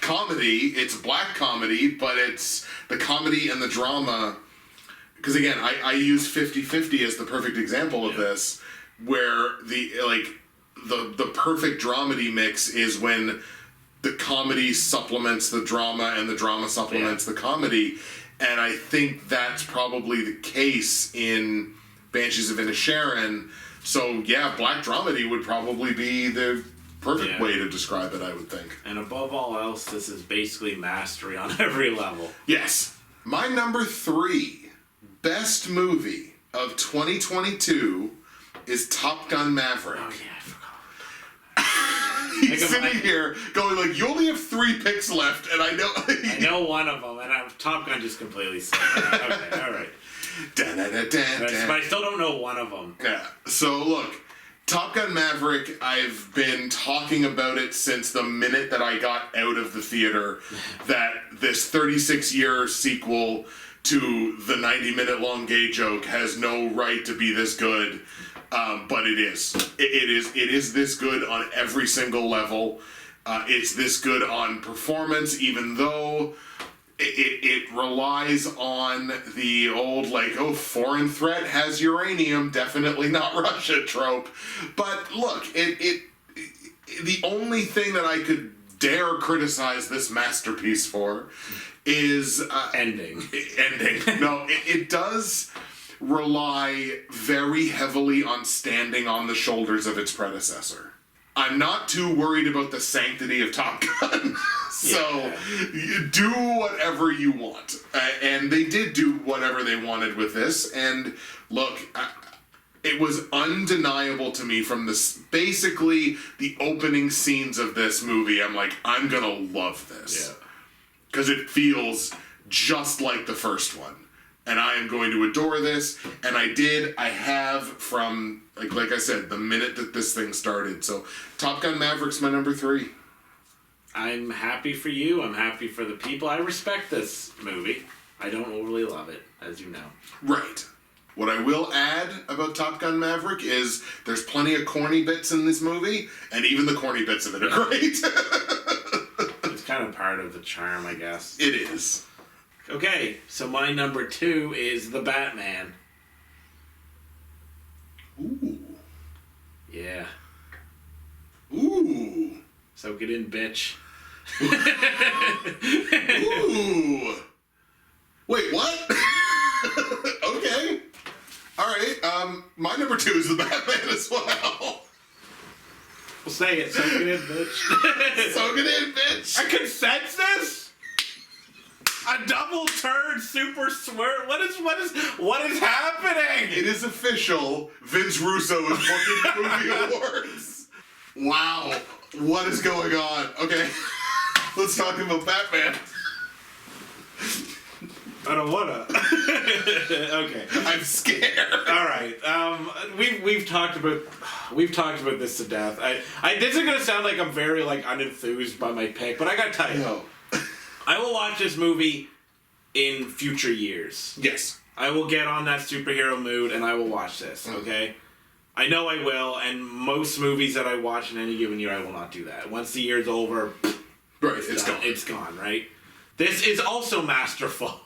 comedy, it's black comedy, but it's the comedy and the drama, because again, I use 50-50 as the perfect example of this, where the perfect dramedy mix is when the comedy supplements the drama and the drama supplements the comedy, and I think that's probably the case in Banshees of Inisherin. So yeah, black dramedy would probably be the perfect way to describe it, I would think. And above all else, this is basically mastery on every level. Yes. My number 3 best movie of 2022 is Top Gun Maverick. Oh yeah, I forgot. He's sitting here going like, you only have 3 picks left, and I know... I know one of them, and Top Gun just completely slipped. Okay, alright. But I still don't know one of them. Yeah. So look, Top Gun Maverick, I've been talking about it since the minute that I got out of the theater, that this 36-year sequel to the 90-minute long gay joke has no right to be this good, but it is. It is this good on every single level. It's this good on performance, even though it relies on the old, like, oh, foreign threat has uranium, definitely not Russia trope. But look, the only thing that I could dare criticize this masterpiece for is... ending. No, it does rely very heavily on standing on the shoulders of its predecessor. I'm not too worried about the sanctity of Top Gun. So, you do whatever you want. And they did do whatever they wanted with this. And look, it was undeniable to me from basically the opening scenes of this movie. I'm like, I'm gonna love this. Because it feels just like the first one. And I am going to adore this. And I have from, like I said, the minute that this thing started. So, Top Gun Maverick's my number 3. I'm happy for you. I'm happy for the people. I respect this movie. I don't overly love it, as you know. Right. What I will add about Top Gun Maverick is there's plenty of corny bits in this movie, and even the corny bits of it are great. It's kind of part of the charm, I guess. It is. Okay, so my number 2 is The Batman. Ooh. Yeah. Ooh. Soak it in, bitch. Ooh. Wait, what? Okay. Alright, my number 2 is The Batman as well. Well, say it. Soak it in, bitch. Soak it in, bitch. A consensus? A double turn super swerve? What is happening? It is official. Vince Russo is booking movie awards. Wow. What is going on? Okay. Let's talk about Batman. I don't wanna. Okay. I'm scared. All right. We've talked about this to death. This is gonna sound like I'm very unenthused by my pick, but I gotta tell you, I will watch this movie in future years. Yes. I will get on that superhero mood and I will watch this, okay? I know I will, and most movies that I watch in any given year, I will not do that. Once the year's over, Right, it's gone. It's gone, right? This is also masterful.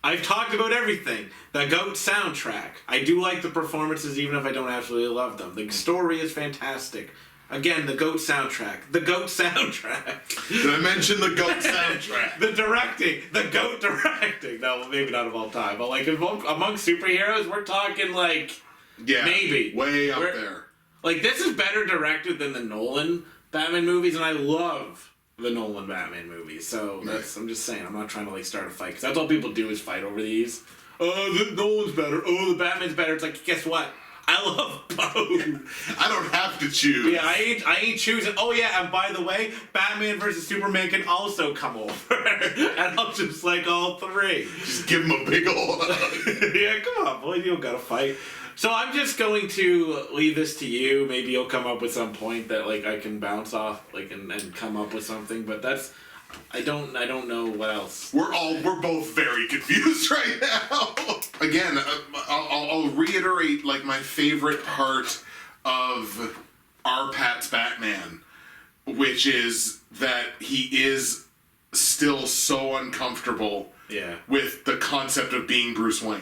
I've talked about everything. The GOAT soundtrack. I do like the performances even if I don't absolutely love them. The story is fantastic. Again, the GOAT soundtrack. The GOAT soundtrack. Did I mention the GOAT soundtrack? The directing. The GOAT directing. No, maybe not of all time. But like among superheroes, we're talking like... Yeah. Maybe. Way up there. Like, this is better directed than the Nolan Batman movies, and I love the Nolan Batman movies. So that's, I'm just saying, I'm not trying to like start a fight, because that's all people do is fight over these. Oh, the Nolan's better. Oh, the Batman's better. It's like, guess what? I love both. I don't have to choose. Yeah, I ain't choosing. Oh yeah, and by the way, Batman versus Superman can also come over, and I'll just like all three. Just give him a big ol' hug. Yeah, come on, boy, you don't gotta fight. So I'm just going to leave this to you. Maybe you'll come up with some point that like I can bounce off, like and come up with something. But that's I don't know what else. We're both very confused right now. Again, I'll reiterate like my favorite part of our Pat's Batman, which is that he is still so uncomfortable with the concept of being Bruce Wayne.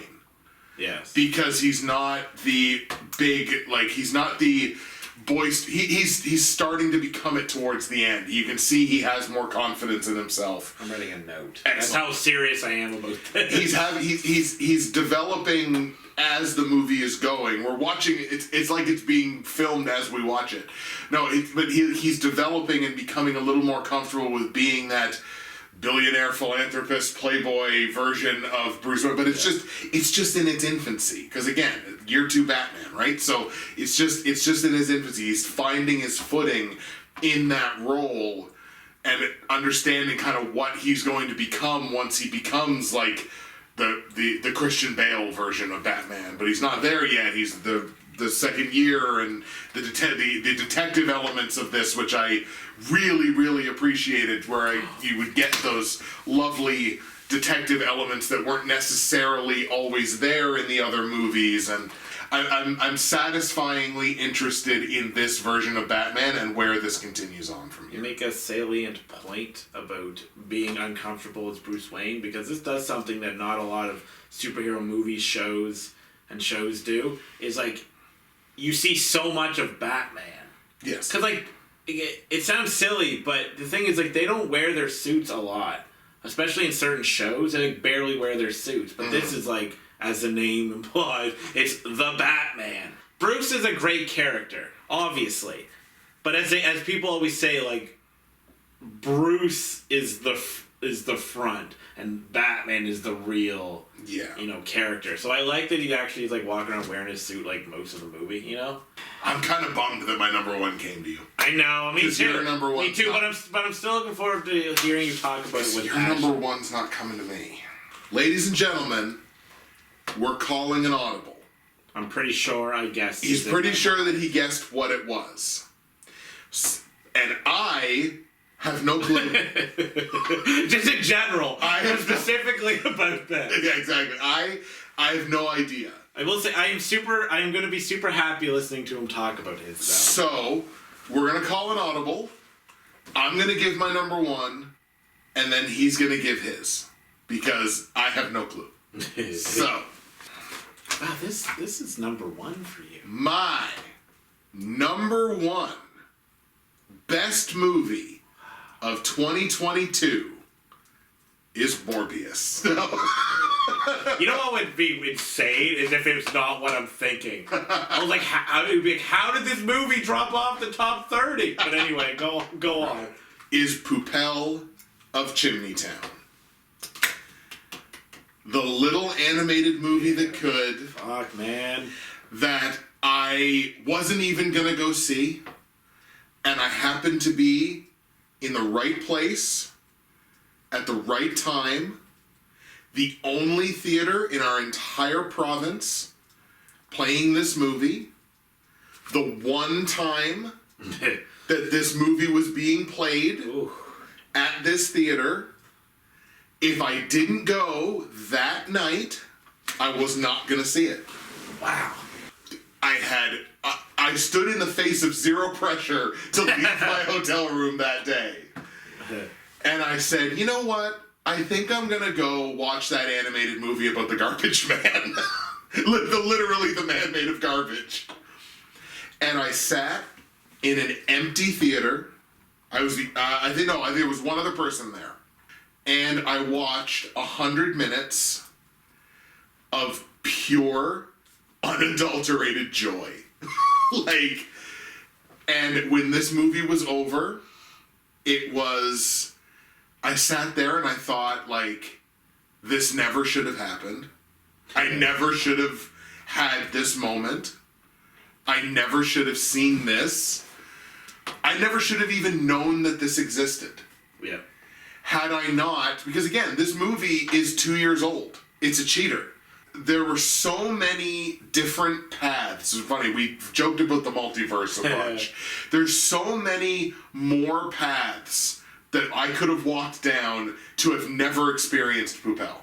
Yes. Because he's not the big, like, he's not the he's starting to become it towards the end. You can see he has more confidence in himself. I'm writing a note. Excellent. That's how serious I am about this. He's developing as the movie is going. We're watching it's like it's being filmed as we watch it. No, but he's developing and becoming a little more comfortable with being that billionaire philanthropist playboy version of Bruce Wayne, but it's just in its infancy, because again, year 2 Batman, right? So it's just in his infancy. He's finding his footing in that role and understanding kind of what he's going to become once he becomes like the Christian Bale version of Batman. But he's not there yet. He's the second year, and the detective elements of this, which I really, really appreciated, where you would get those lovely detective elements that weren't necessarily always there in the other movies, and I'm satisfyingly interested in this version of Batman and where this continues on from here. You make a salient point about being uncomfortable as Bruce Wayne, because this does something that not a lot of superhero movies, shows do, is like, you see so much of Batman. Yes. Because, like, it sounds silly, but the thing is, like, they don't wear their suits a lot. Especially in certain shows, they like, barely wear their suits. But this is, like, as the name implies, it's the Batman. Bruce is a great character, obviously. But as people always say, like, Bruce is the front, and Batman is the real, character. So I like that he actually is like walking around wearing his suit like most of the movie. You know. I'm kind of bummed that my number 1 came to you. I know, me too. Your number 1. Me too. But I'm still looking forward to hearing you talk about it with your passion. number 1's not coming to me. Ladies and gentlemen, we're calling an audible. I'm pretty sure I guessed. He's pretty sure that he guessed what it was, and I have no clue. Just in general. I am specifically about that. Yeah, exactly. I have no idea. I will say I am going to be super happy listening to him talk about his stuff. So, we're going to call an audible. I'm going to give my number 1, and then he's going to give his, because I have no clue. So, wow, this is number 1 for you. My number 1 best movie of 2022 is Morbius. You know what would be insane is if it's not what I'm thinking. I was like, how did this movie drop off the top 30? But anyway, go on. Is Poupelle of Chimneytown. The little animated movie that could. Fuck, man. That I wasn't even gonna go see, and I happened to be in the right place at the right time. The only theater in our entire province playing this movie. The one time that this movie was being played at this theater. If I didn't go that night, I was not going to see it. Wow. I stood in the face of zero pressure to leave my hotel room that day. And I said, you know what? I think I'm going to go watch that animated movie about the garbage man. Literally the man made of garbage. And I sat in an empty theater. I think there was one other person there. And I watched 100 minutes of pure, unadulterated joy. And when this movie was over, I sat there and I thought, this never should have happened. I never should have had this moment. I never should have seen this. I never should have even known that this existed. Yeah. Had I not, because again, this movie is 2 years old. It's a cheater. There were so many different paths. It's funny, we joked about the multiverse a bunch. There's so many more paths that I could have walked down to have never experienced Poopel.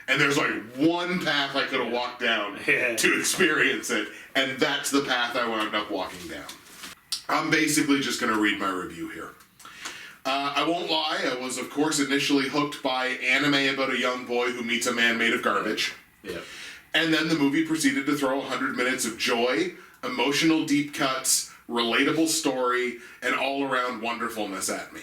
And there's one path I could have walked down to experience it, and that's the path I wound up walking down. I'm basically just going to read my review here. I won't lie, I was of course initially hooked by anime about a young boy who meets a man made of garbage. Yeah. And then the movie proceeded to throw 100 minutes of joy, emotional deep cuts, relatable story, and all-around wonderfulness at me.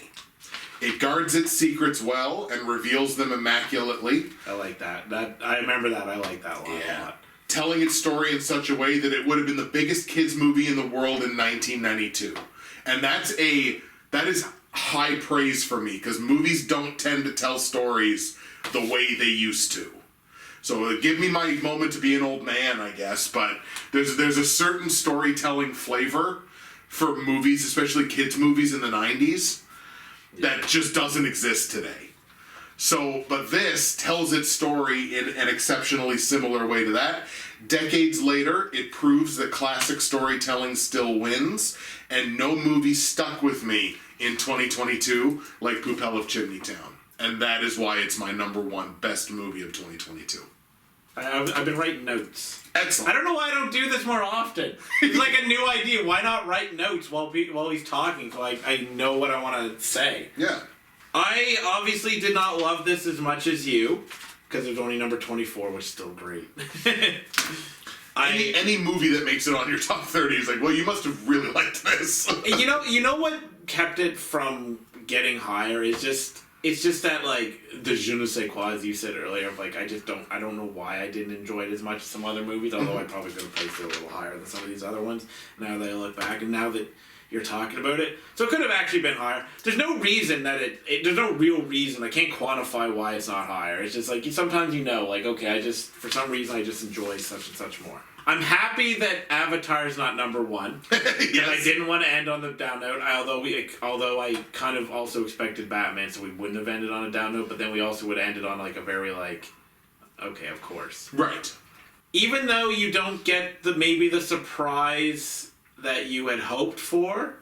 It guards its secrets well and reveals them immaculately. I like that. I remember that. I like that one a lot. Telling its story in such a way that it would have been the biggest kids movie in the world in 1992. And that is high praise for me, because movies don't tend to tell stories the way they used to. So give me my moment to be an old man, I guess, but there's a certain storytelling flavor for movies, especially kids movies in the 90s, that just doesn't exist today. So, but this tells its story in an exceptionally similar way to that. Decades later, it proves that classic storytelling still wins, and no movie stuck with me in 2022 like Poopel of Chimneytown. And that is why it's my number one best movie of 2022. I've been writing notes. Excellent. I don't know why I don't do this more often. It's like a new idea. Why not write notes while he's talking so I know what I want to say? Yeah. I obviously did not love this as much as you, because it was only number 24, which is still great. Any movie that makes it on your top 30 is well, you must have really liked this. You know what kept it from getting higher is it's just that the je ne sais quoi, as you said earlier, of I don't know why I didn't enjoy it as much as some other movies, although I probably could have placed it a little higher than some of these other ones now that I look back, and now that you're talking about it. So it could have actually been higher. There's no reason that there's no real reason. I can't quantify why it's not higher. It's just sometimes okay, for some reason I just enjoy such and such more. I'm happy that Avatar's not number one. Yes. I didn't want to end on the down note, although I kind of also expected Batman, so we wouldn't have ended on a down note, but then we also would have ended on a very okay, of course. Right. Even though you don't get the surprise that you had hoped for,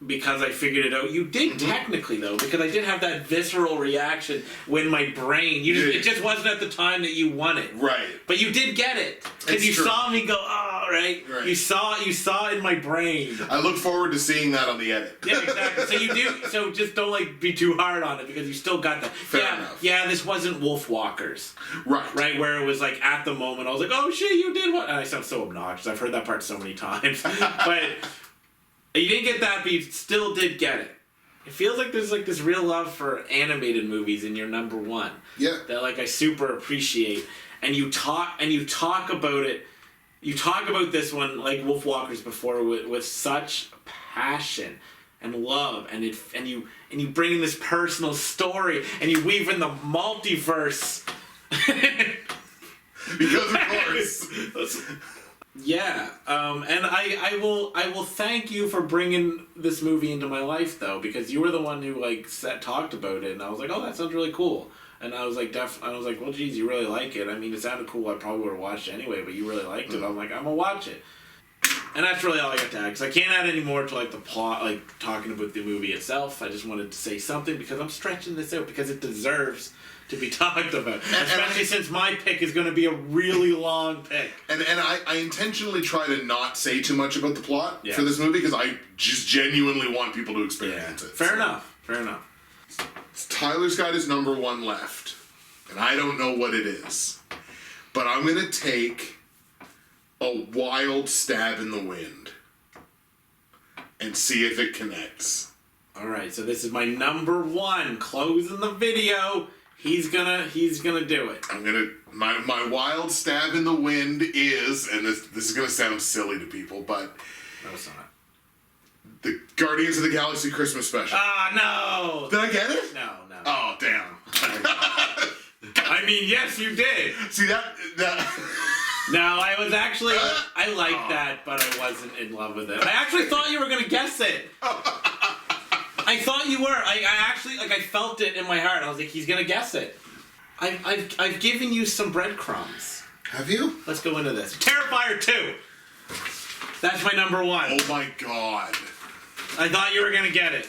because I figured it out. You did technically, though, because I did have that visceral reaction when my brain... it just wasn't at the time that you wanted. Right. But you did get it. Because you saw me go, oh, right? You saw it in my brain. I look forward to seeing that on the edit. Yeah, exactly. So you do... So just don't, be too hard on it, because you still got that. Fair enough. Yeah, this wasn't Wolf Walkers. Right. Right, where it was, at the moment, I was oh, shit, you did what? And I sound so obnoxious. I've heard that part so many times. But... You didn't get that, but you still did get it. It feels like there's this real love for animated movies in your number one. Yeah. That I super appreciate. And you talk about it. You talk about this one Wolf Walkers before with such passion and love, and you bring in this personal story, and you weave in the multiverse. Because of course. Yeah, and I will thank you for bringing this movie into my life, though, because you were the one who talked about it, and I was oh, that sounds really cool, and I was well, geez, you really like it. I mean, it sounded cool. I probably would have watched it anyway, but you really liked it. I'm gonna watch it, and that's really all I got to add, because I can't add any more to the plot, talking about the movie itself. I just wanted to say something because I'm stretching this out because it deserves to be talked about. Especially since my pick is going to be a really long pick. And I intentionally try to not say too much about the plot for this movie because I just genuinely want people to experience it. Fair enough. Tyler's got his number one left, and I don't know what it is. But I'm going to take a wild stab in the wind and see if it connects. All right, so this is my number one. Closing the video. He's gonna do it. My wild stab in the wind is, and this is gonna sound silly to people, but no, it's not. The Guardians of the Galaxy Christmas special. Ah, no. Did I get it? No. Oh, damn. I mean, yes, you did. See that. No, I was actually, I liked that, but I wasn't in love with it. I actually thought you were gonna guess it. I thought you were. I actually, I felt it in my heart. I was like, he's gonna guess it. I've given you some breadcrumbs. Have you? Let's go into this. Terrifier 2. That's my number one. Oh my god. I thought you were gonna get it.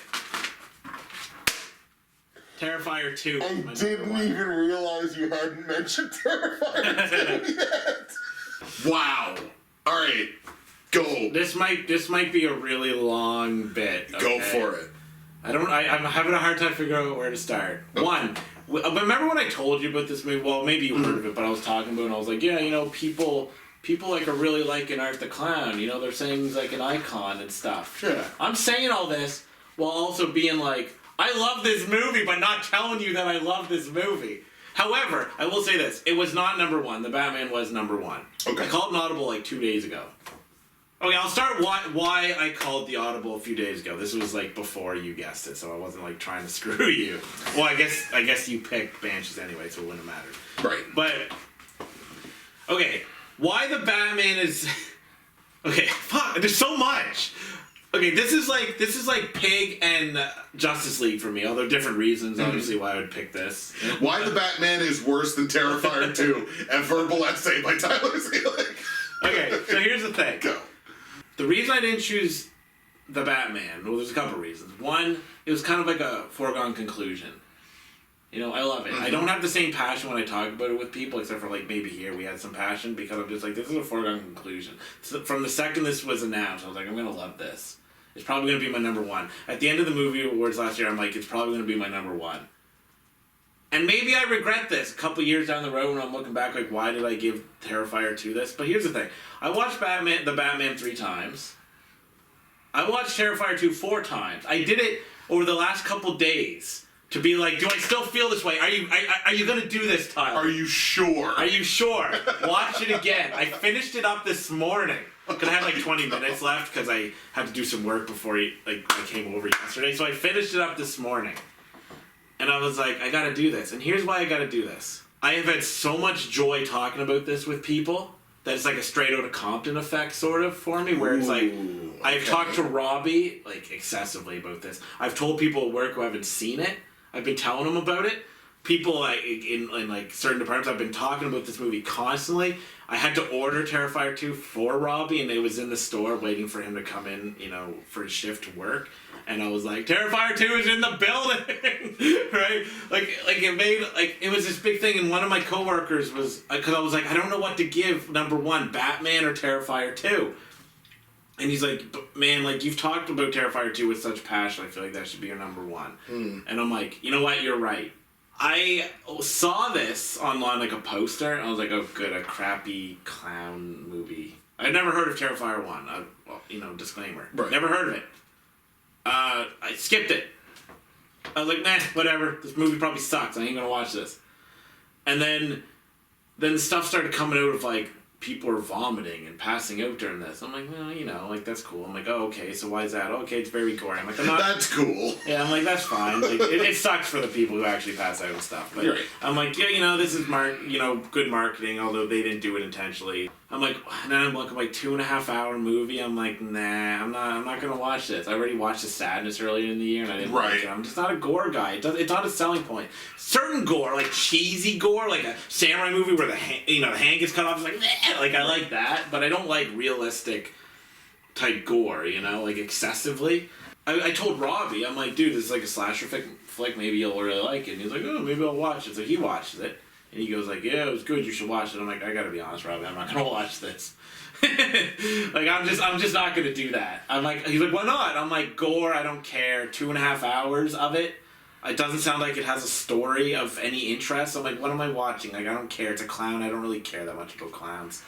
Terrifier 2. I didn't even realize you hadn't mentioned Terrifier 2 yet. Wow. Alright. Go. This might be a really long bit. Okay? Go for it. I'm having a hard time figuring out where to start. Okay. One, but remember when I told you about this movie? Well, maybe you heard of it, but I was talking about it and I was like, yeah, people like are really liking Art the Clown. They're saying he's like an icon and stuff. Sure. I'm saying all this while also being like, I love this movie, but not telling you that I love this movie. However, I will say this. It was not number one. The Batman was number one. Okay. I called an audible like 2 days ago. Okay, I'll start why I called the audible a few days ago. This was like before you guessed it, so I wasn't like trying to screw you. Well, I guess you picked Banshees anyway, so it wouldn't matter. Right. But okay, why the Batman is okay? Fuck, there's so much. Okay, this is like Pig and Justice League for me. Although different reasons, obviously, why I would pick this. Why the Batman is worse than Terrifier 2, a verbal essay by Tyler Seelig. Okay, so here's the thing. Go. The reason I didn't choose the Batman, well, there's a couple reasons. One, it was kind of like a foregone conclusion. I love it. I don't have the same passion when I talk about it with people, except for like maybe here we had some passion because I'm just like, this is a foregone conclusion. So from the second this was announced, I was like, I'm gonna love this. It's probably gonna be my number one. At the end of the movie awards last year, I'm like, it's probably gonna be my number one. And maybe I regret this a couple years down the road when I'm looking back, like, why did I give Terrifier 2 this? But here's the thing. I watched the Batman 3 times. I watched Terrifier 2 4 times. I did it over the last couple days to be like, do I still feel this way? Are you going to do this, Tyler? Are you sure? Are you sure? Watch it again. I finished it up this morning. Because I had like 20 minutes left because I had to do some work before I came over yesterday. So I finished it up this morning. And I was like, I gotta do this. And here's why I gotta do this. I have had so much joy talking about this with people that it's like a straight out of Compton effect sort of for me, where it's like, I've talked to Robbie like excessively about this. I've told people at work who haven't seen it. I've been telling them about it. People like in like certain departments, I've been talking about this movie constantly. I had to order Terrifier 2 for Robbie, and it was in the store waiting for him to come in, for his shift to work. And I was like, Terrifier 2 is in the building, right? Like it was this big thing. And one of my coworkers was, because I was like, I don't know what to give number one, Batman or Terrifier 2. And he's like, man, like you've talked about Terrifier 2 with such passion. I feel like that should be your number one. And I'm like, you know what? You're right. I saw this online, like a poster, and I was like, oh, good, a crappy clown movie. I'd never heard of Terrifier 1. Disclaimer. Right. Never heard of it. I skipped it. I was like, nah, whatever. This movie probably sucks. I ain't gonna watch this. And then stuff started coming out of like people are vomiting and passing out during this. I'm like, well, like that's cool. I'm like, oh, okay, so why is that? Oh, okay, it's very gory. I'm like, that's cool. Yeah, I'm like, that's fine. Like, it sucks for the people who actually pass out and stuff. But right. I'm like, yeah, this is good marketing, although they didn't do it intentionally. I'm like, and then I'm looking like 2.5 hour movie. I'm like, nah, I'm not gonna watch this. I already watched The Sadness earlier in the year, and I didn't like it. I'm just not a gore guy. It's not a selling point. Certain gore, like cheesy gore, like a samurai movie where the hand gets cut off, is like, nah, like I like that, but I don't like realistic type gore, like excessively. I told Robbie, I'm like, dude, this is like a slasher flick. Maybe you'll really like it. And he's like, oh, maybe I'll watch it. So he watches it. And he goes like, yeah, it was good. You should watch it. I'm like, I gotta be honest, Robbie. I'm not gonna watch this. Like, I'm just not gonna do that. I'm like, he's like, why not? I'm like, gore, I don't care. 2.5 hours of it. It doesn't sound like it has a story of any interest. I'm like, what am I watching? Like, I don't care. It's a clown. I don't really care that much about clowns.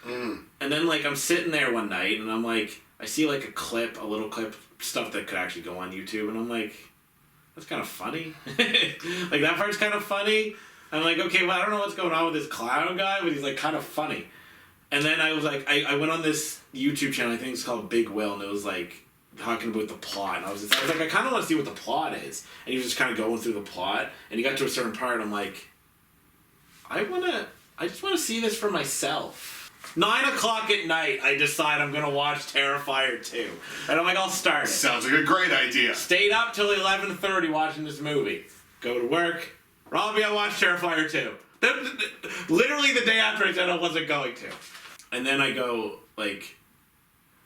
And then, like, I'm sitting there one night, and I'm like, I see, like, a little clip, stuff that could actually go on YouTube, and I'm like, that's kind of funny. Like, that part's kind of funny. I'm like, okay, well, I don't know what's going on with this clown guy, but he's, like, kind of funny. And then I was like, I went on this YouTube channel, I think it's called Big Will, and it was, like, talking about the plot, and I was like, I kind of want to see what the plot is. And he was just kind of going through the plot, and he got to a certain part, and I'm like, I just want to see this for myself. 9 o'clock at night, I decide I'm going to watch Terrifier 2. And I'm like, I'll start it. Sounds like a great idea. Stayed up till 11:30 watching this movie. Go to work. Robbie, I watched Terrifier 2. Literally the day after I said I wasn't going to. And then I go, like,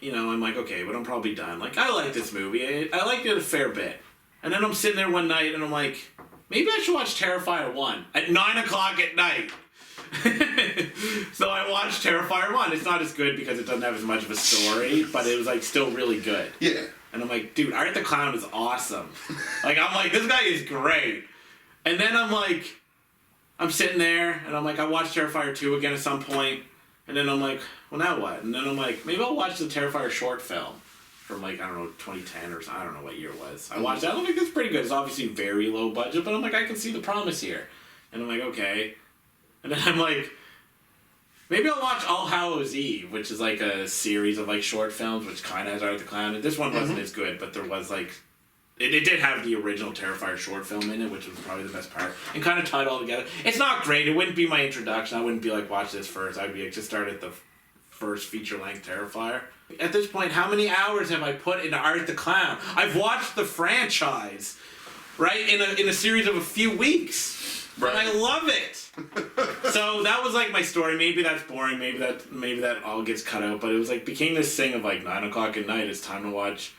I'm like, okay, but I'm probably done. Like, I like this movie. I liked it a fair bit. And then I'm sitting there one night, and I'm like, maybe I should watch Terrifier 1 at 9 o'clock at night. So I watched Terrifier 1. It's not as good because it doesn't have as much of a story, but it was, like, still really good. Yeah. And I'm like, dude, Art the Clown is awesome. Like, I'm like, this guy is great. And then I'm like, I'm sitting there, and I'm like, I watched Terrifier 2 again at some point, and then I'm like, well, now what? And then I'm like, maybe I'll watch the Terrifier short film from, like, I don't know, 2010 or something. I don't know what year it was. I watched that. I'm like, that's pretty good. It's obviously very low budget, but I'm like, I can see the promise here. And I'm like, okay. And then I'm like, maybe I'll watch All Hallows Eve, which is, like, a series of, like, short films, which kind of has Art the Clown. And this one wasn't as good, but there was, like, it did have the original Terrifier short film in it, which was probably the best part, and kind of tied it all together. It's not great. It wouldn't be my introduction. I wouldn't be like, watch this first. I'd be like, just start at the first feature-length Terrifier. At this point, how many hours have I put into Art the Clown? I've watched the franchise, right, in a series of a few weeks. Right. And I love it. So that was, like, my story. Maybe that's boring. Maybe that all gets cut out. But it was, like, became this thing of, like, 9 o'clock at night. It's time to watch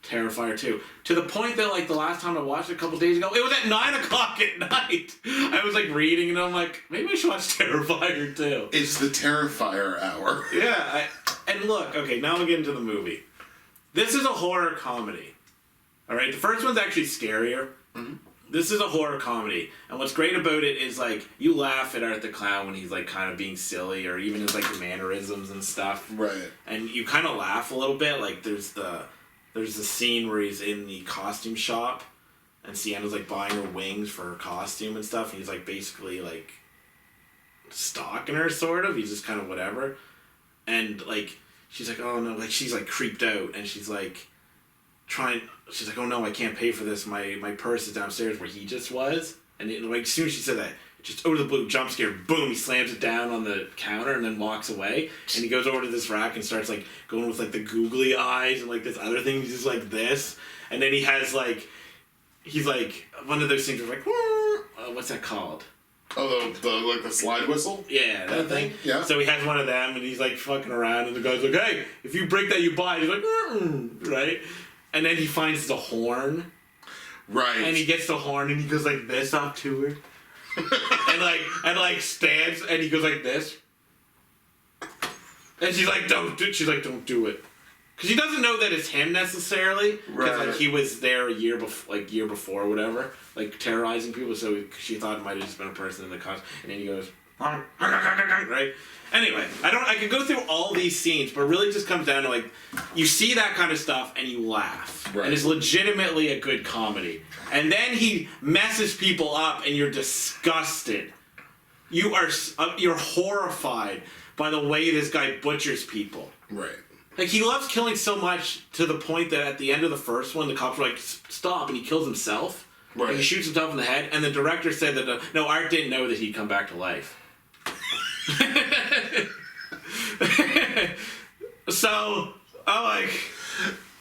Terrifier 2. To the point that, like, the last time I watched it a couple days ago, it was at 9 o'clock at night. I was, like, reading, and I'm like, maybe I should watch Terrifier 2. It's the Terrifier hour. Yeah. And look, okay, now we'll get into the movie. This is a horror comedy. Alright? The first one's actually scarier. Mm-hmm. This is a horror comedy, and what's great about it is, like, you laugh at Art the Clown when he's, like, kind of being silly, or even his, like, mannerisms and stuff. Right. And you kind of laugh a little bit. Like, there's the scene where he's in the costume shop, and Sienna's, like, buying her wings for her costume and stuff, and he's, like, basically, like, stalking her, sort of. He's just kind of whatever. And, like, she's like, oh, no, like, she's, like, creeped out, and she's, like, she's like, oh no, I can't pay for this. My purse is downstairs where he just was. And it, like, as soon as she said that, just out of the blue, jump scare, boom, he slams it down on the counter and then walks away. And he goes over to this rack and starts, like, going with, like, the googly eyes and, like, this other thing. He's just like this. And then he has, like, he's like, one of those things where, like, what's that called? Oh, the slide whistle? Yeah, that thing. Yeah. So he has one of them, and he's, like, fucking around, and the guy's like, hey, if you break that, you buy. He's like, right? And then he finds the horn. Right. And he gets the horn and he goes like this up to her. and stands and he goes like this. And she's like, don't do it. Because he doesn't know that it's him necessarily. Because, like, he was there a year before or whatever. Like, terrorizing people. So she thought it might have just been a person in the costume. And then he goes, right? Anyway, I could go through all these scenes, but it really just comes down to, like, you see that kind of stuff and you laugh. Right. And it's legitimately a good comedy. And then he messes people up and you're disgusted. You're horrified by the way this guy butchers people. Right. Like, he loves killing so much to the point that at the end of the first one, the cops were like, stop, and he kills himself. Right. And he shoots himself in the head, and the director said that, no, Art didn't know that he'd come back to life. So, I'm like,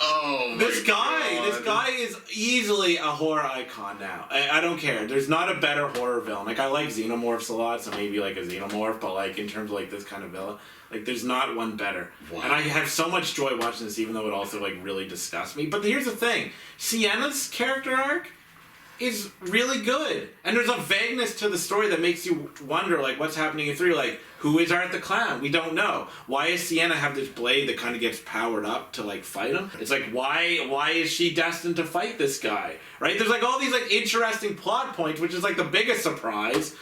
oh, this guy is easily a horror icon now. I don't care. There's not a better horror villain. Like, I like xenomorphs a lot, so maybe, like, a xenomorph, but, like, in terms of, like, this kind of villain, like, there's not one better. Wow. And I have so much joy watching this, even though it also, like, really disgusts me. But here's the thing. Sienna's character arc is really good. And there's a vagueness to the story that makes you wonder, like, what's happening in 3? Like, who is Art the Clown? We don't know. Why does Sienna have this blade that kind of gets powered up to, like, fight him? It's like, why is she destined to fight this guy? Right? There's, like, all these, like, interesting plot points, which is, like, the biggest surprise.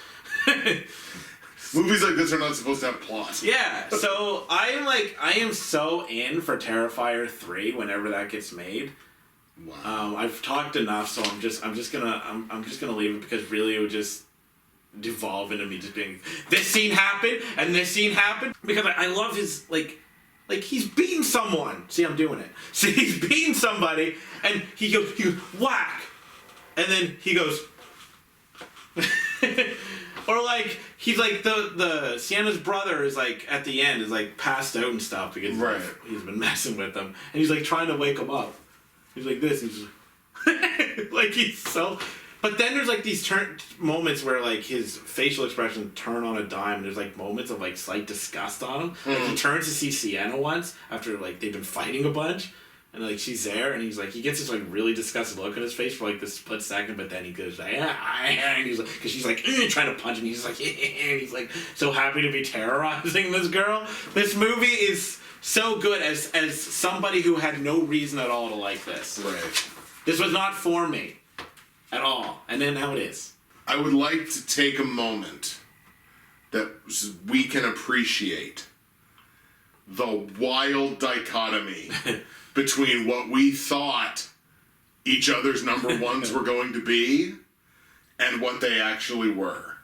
Movies like this are not supposed to have plot. Yeah, so I am so in for Terrifier 3 whenever that gets made. Wow. I've talked enough, so I'm just gonna leave it because really it would just devolve into me just being this scene happened and this scene happened because I love his like he's beating someone. See, I'm doing it. See, he's beating somebody and he goes whack, and then he goes. Or like he's like the Sienna's brother is like at the end is like passed out and stuff because he's been messing with them, and he's like trying to wake him up. He's like this. He's just like he's so. But then there's like these moments where like his facial expression turn on a dime. And there's like moments of like slight disgust on him. Like he turns to see Sienna once after like they've been fighting a bunch. And like she's there, and he's like he gets this like really disgusted look on his face for like this split second, but then he goes like, and he's like, because she's like trying to punch him, he's like, and he's like so happy to be terrorizing this girl. This movie is so good as somebody who had no reason at all to like this. Right. This was not for me at all, and then now it is. I would like to take a moment that we can appreciate the wild dichotomy between what we thought each other's number ones were going to be and what they actually were.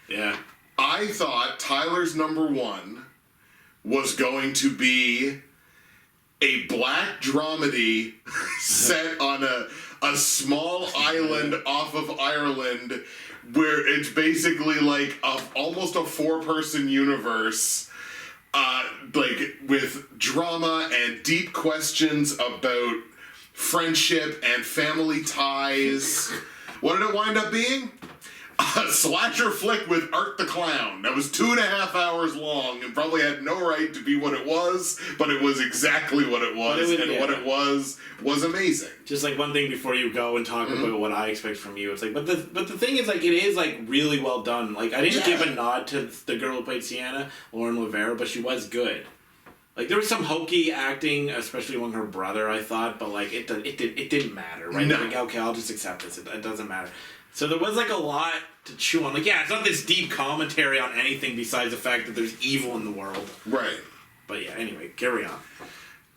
Yeah. I thought Tyler's number one was going to be a black dramedy set on a small island off of Ireland where it's basically like almost a 4-person universe. Like with drama and deep questions about friendship and family ties. What did it wind up being? A slasher flick with Art the Clown that was 2.5 hours long and probably had no right to be what it was, but it was exactly what it was, what it was amazing. Just like one thing before you go and talk about what I expect from you, it's like, but the thing is, like, it is like really well done. Like, I didn't give a nod to the girl who played Sienna, Lauren Rivera, but she was good. Like, there was some hokey acting, especially among her brother, I thought, but like it didn't matter, right? No. Like, okay, I'll just accept this. It doesn't matter. So there was like a lot to chew on. Like, yeah, it's not this deep commentary on anything besides the fact that there's evil in the world. Right. But yeah, anyway, carry on.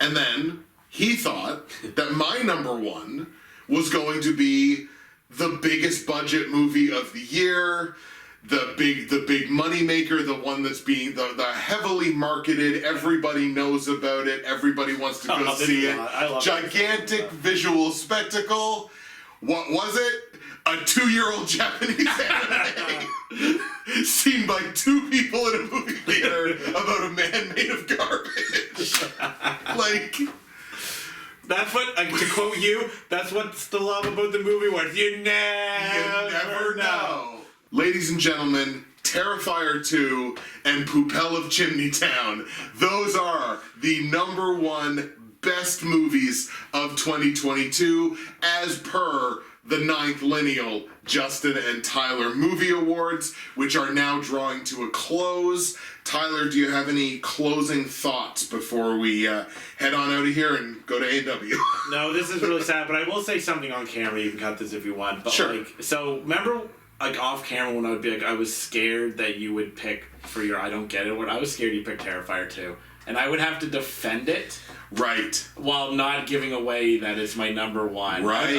And then he thought that my number one was going to be the biggest budget movie of the year, the big money maker, the one that's being the heavily marketed, everybody knows about it, everybody wants to go see it. I love Gigantic visual spectacle. What was it? A 2-year-old Japanese anime seen by 2 people in a movie theater about a man made of garbage. Like, that's what, to quote you, that's what's the love about the movie was you never know. Ladies and gentlemen, Terrifier 2 and Poupelle of Chimney Town. Those are the number one best movies of 2022 as per the 9th Lineal Justin and Tyler Movie Awards, which are now drawing to a close. Tyler, do you have any closing thoughts before we head on out of here and go to A&W? No, this is really sad, but I will say something on camera. You can cut this if you want. But sure. Like, so remember, like, off camera when I would be like, I was scared that you would pick for your I don't get it award. I was scared you picked Terrifier 2. And I would have to defend it. Right. While not giving away that it's my number one. Right.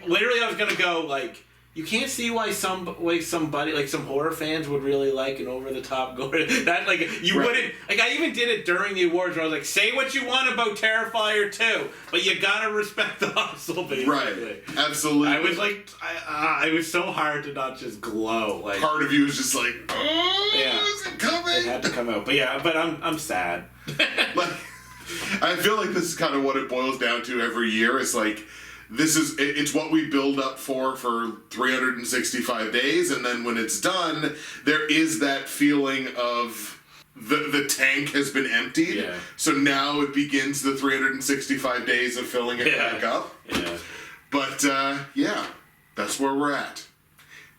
Literally, I was gonna go like, you can't see why somebody like some horror fans would really like an over the top gore. That like you wouldn't like. I even did it during the awards where I was like, say what you want about Terrifier 2, but you gotta respect the hustle, basically. Right. Absolutely. I was like, I was so hard to not just glow. Like part of you was just like, oh, yeah, is it coming? It had to come out, but yeah, but I'm sad. Like, I feel like this is kind of what it boils down to every year. It's like, it's what we build up for 365 days, and then when it's done, there is that feeling of the tank has been emptied. Yeah. So now it begins the 365 days of filling it back up. Yeah. But, yeah. that's where we're at.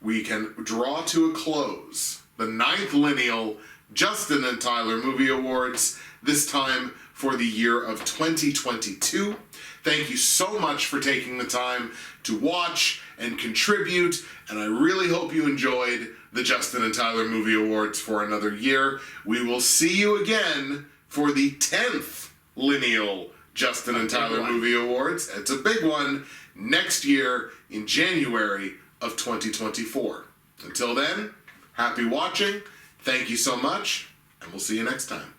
We can draw to a close the 9th Lineal Justin and Tyler Movie Awards, this time for the year of 2022. Thank you so much for taking the time to watch and contribute, and I really hope you enjoyed the Justin and Tyler Movie Awards for another year. We will see you again for the 10th Lineal Justin and Tyler Movie Awards. It's a big one next year in January of 2024. Until then, happy watching. Thank you so much, and we'll see you next time.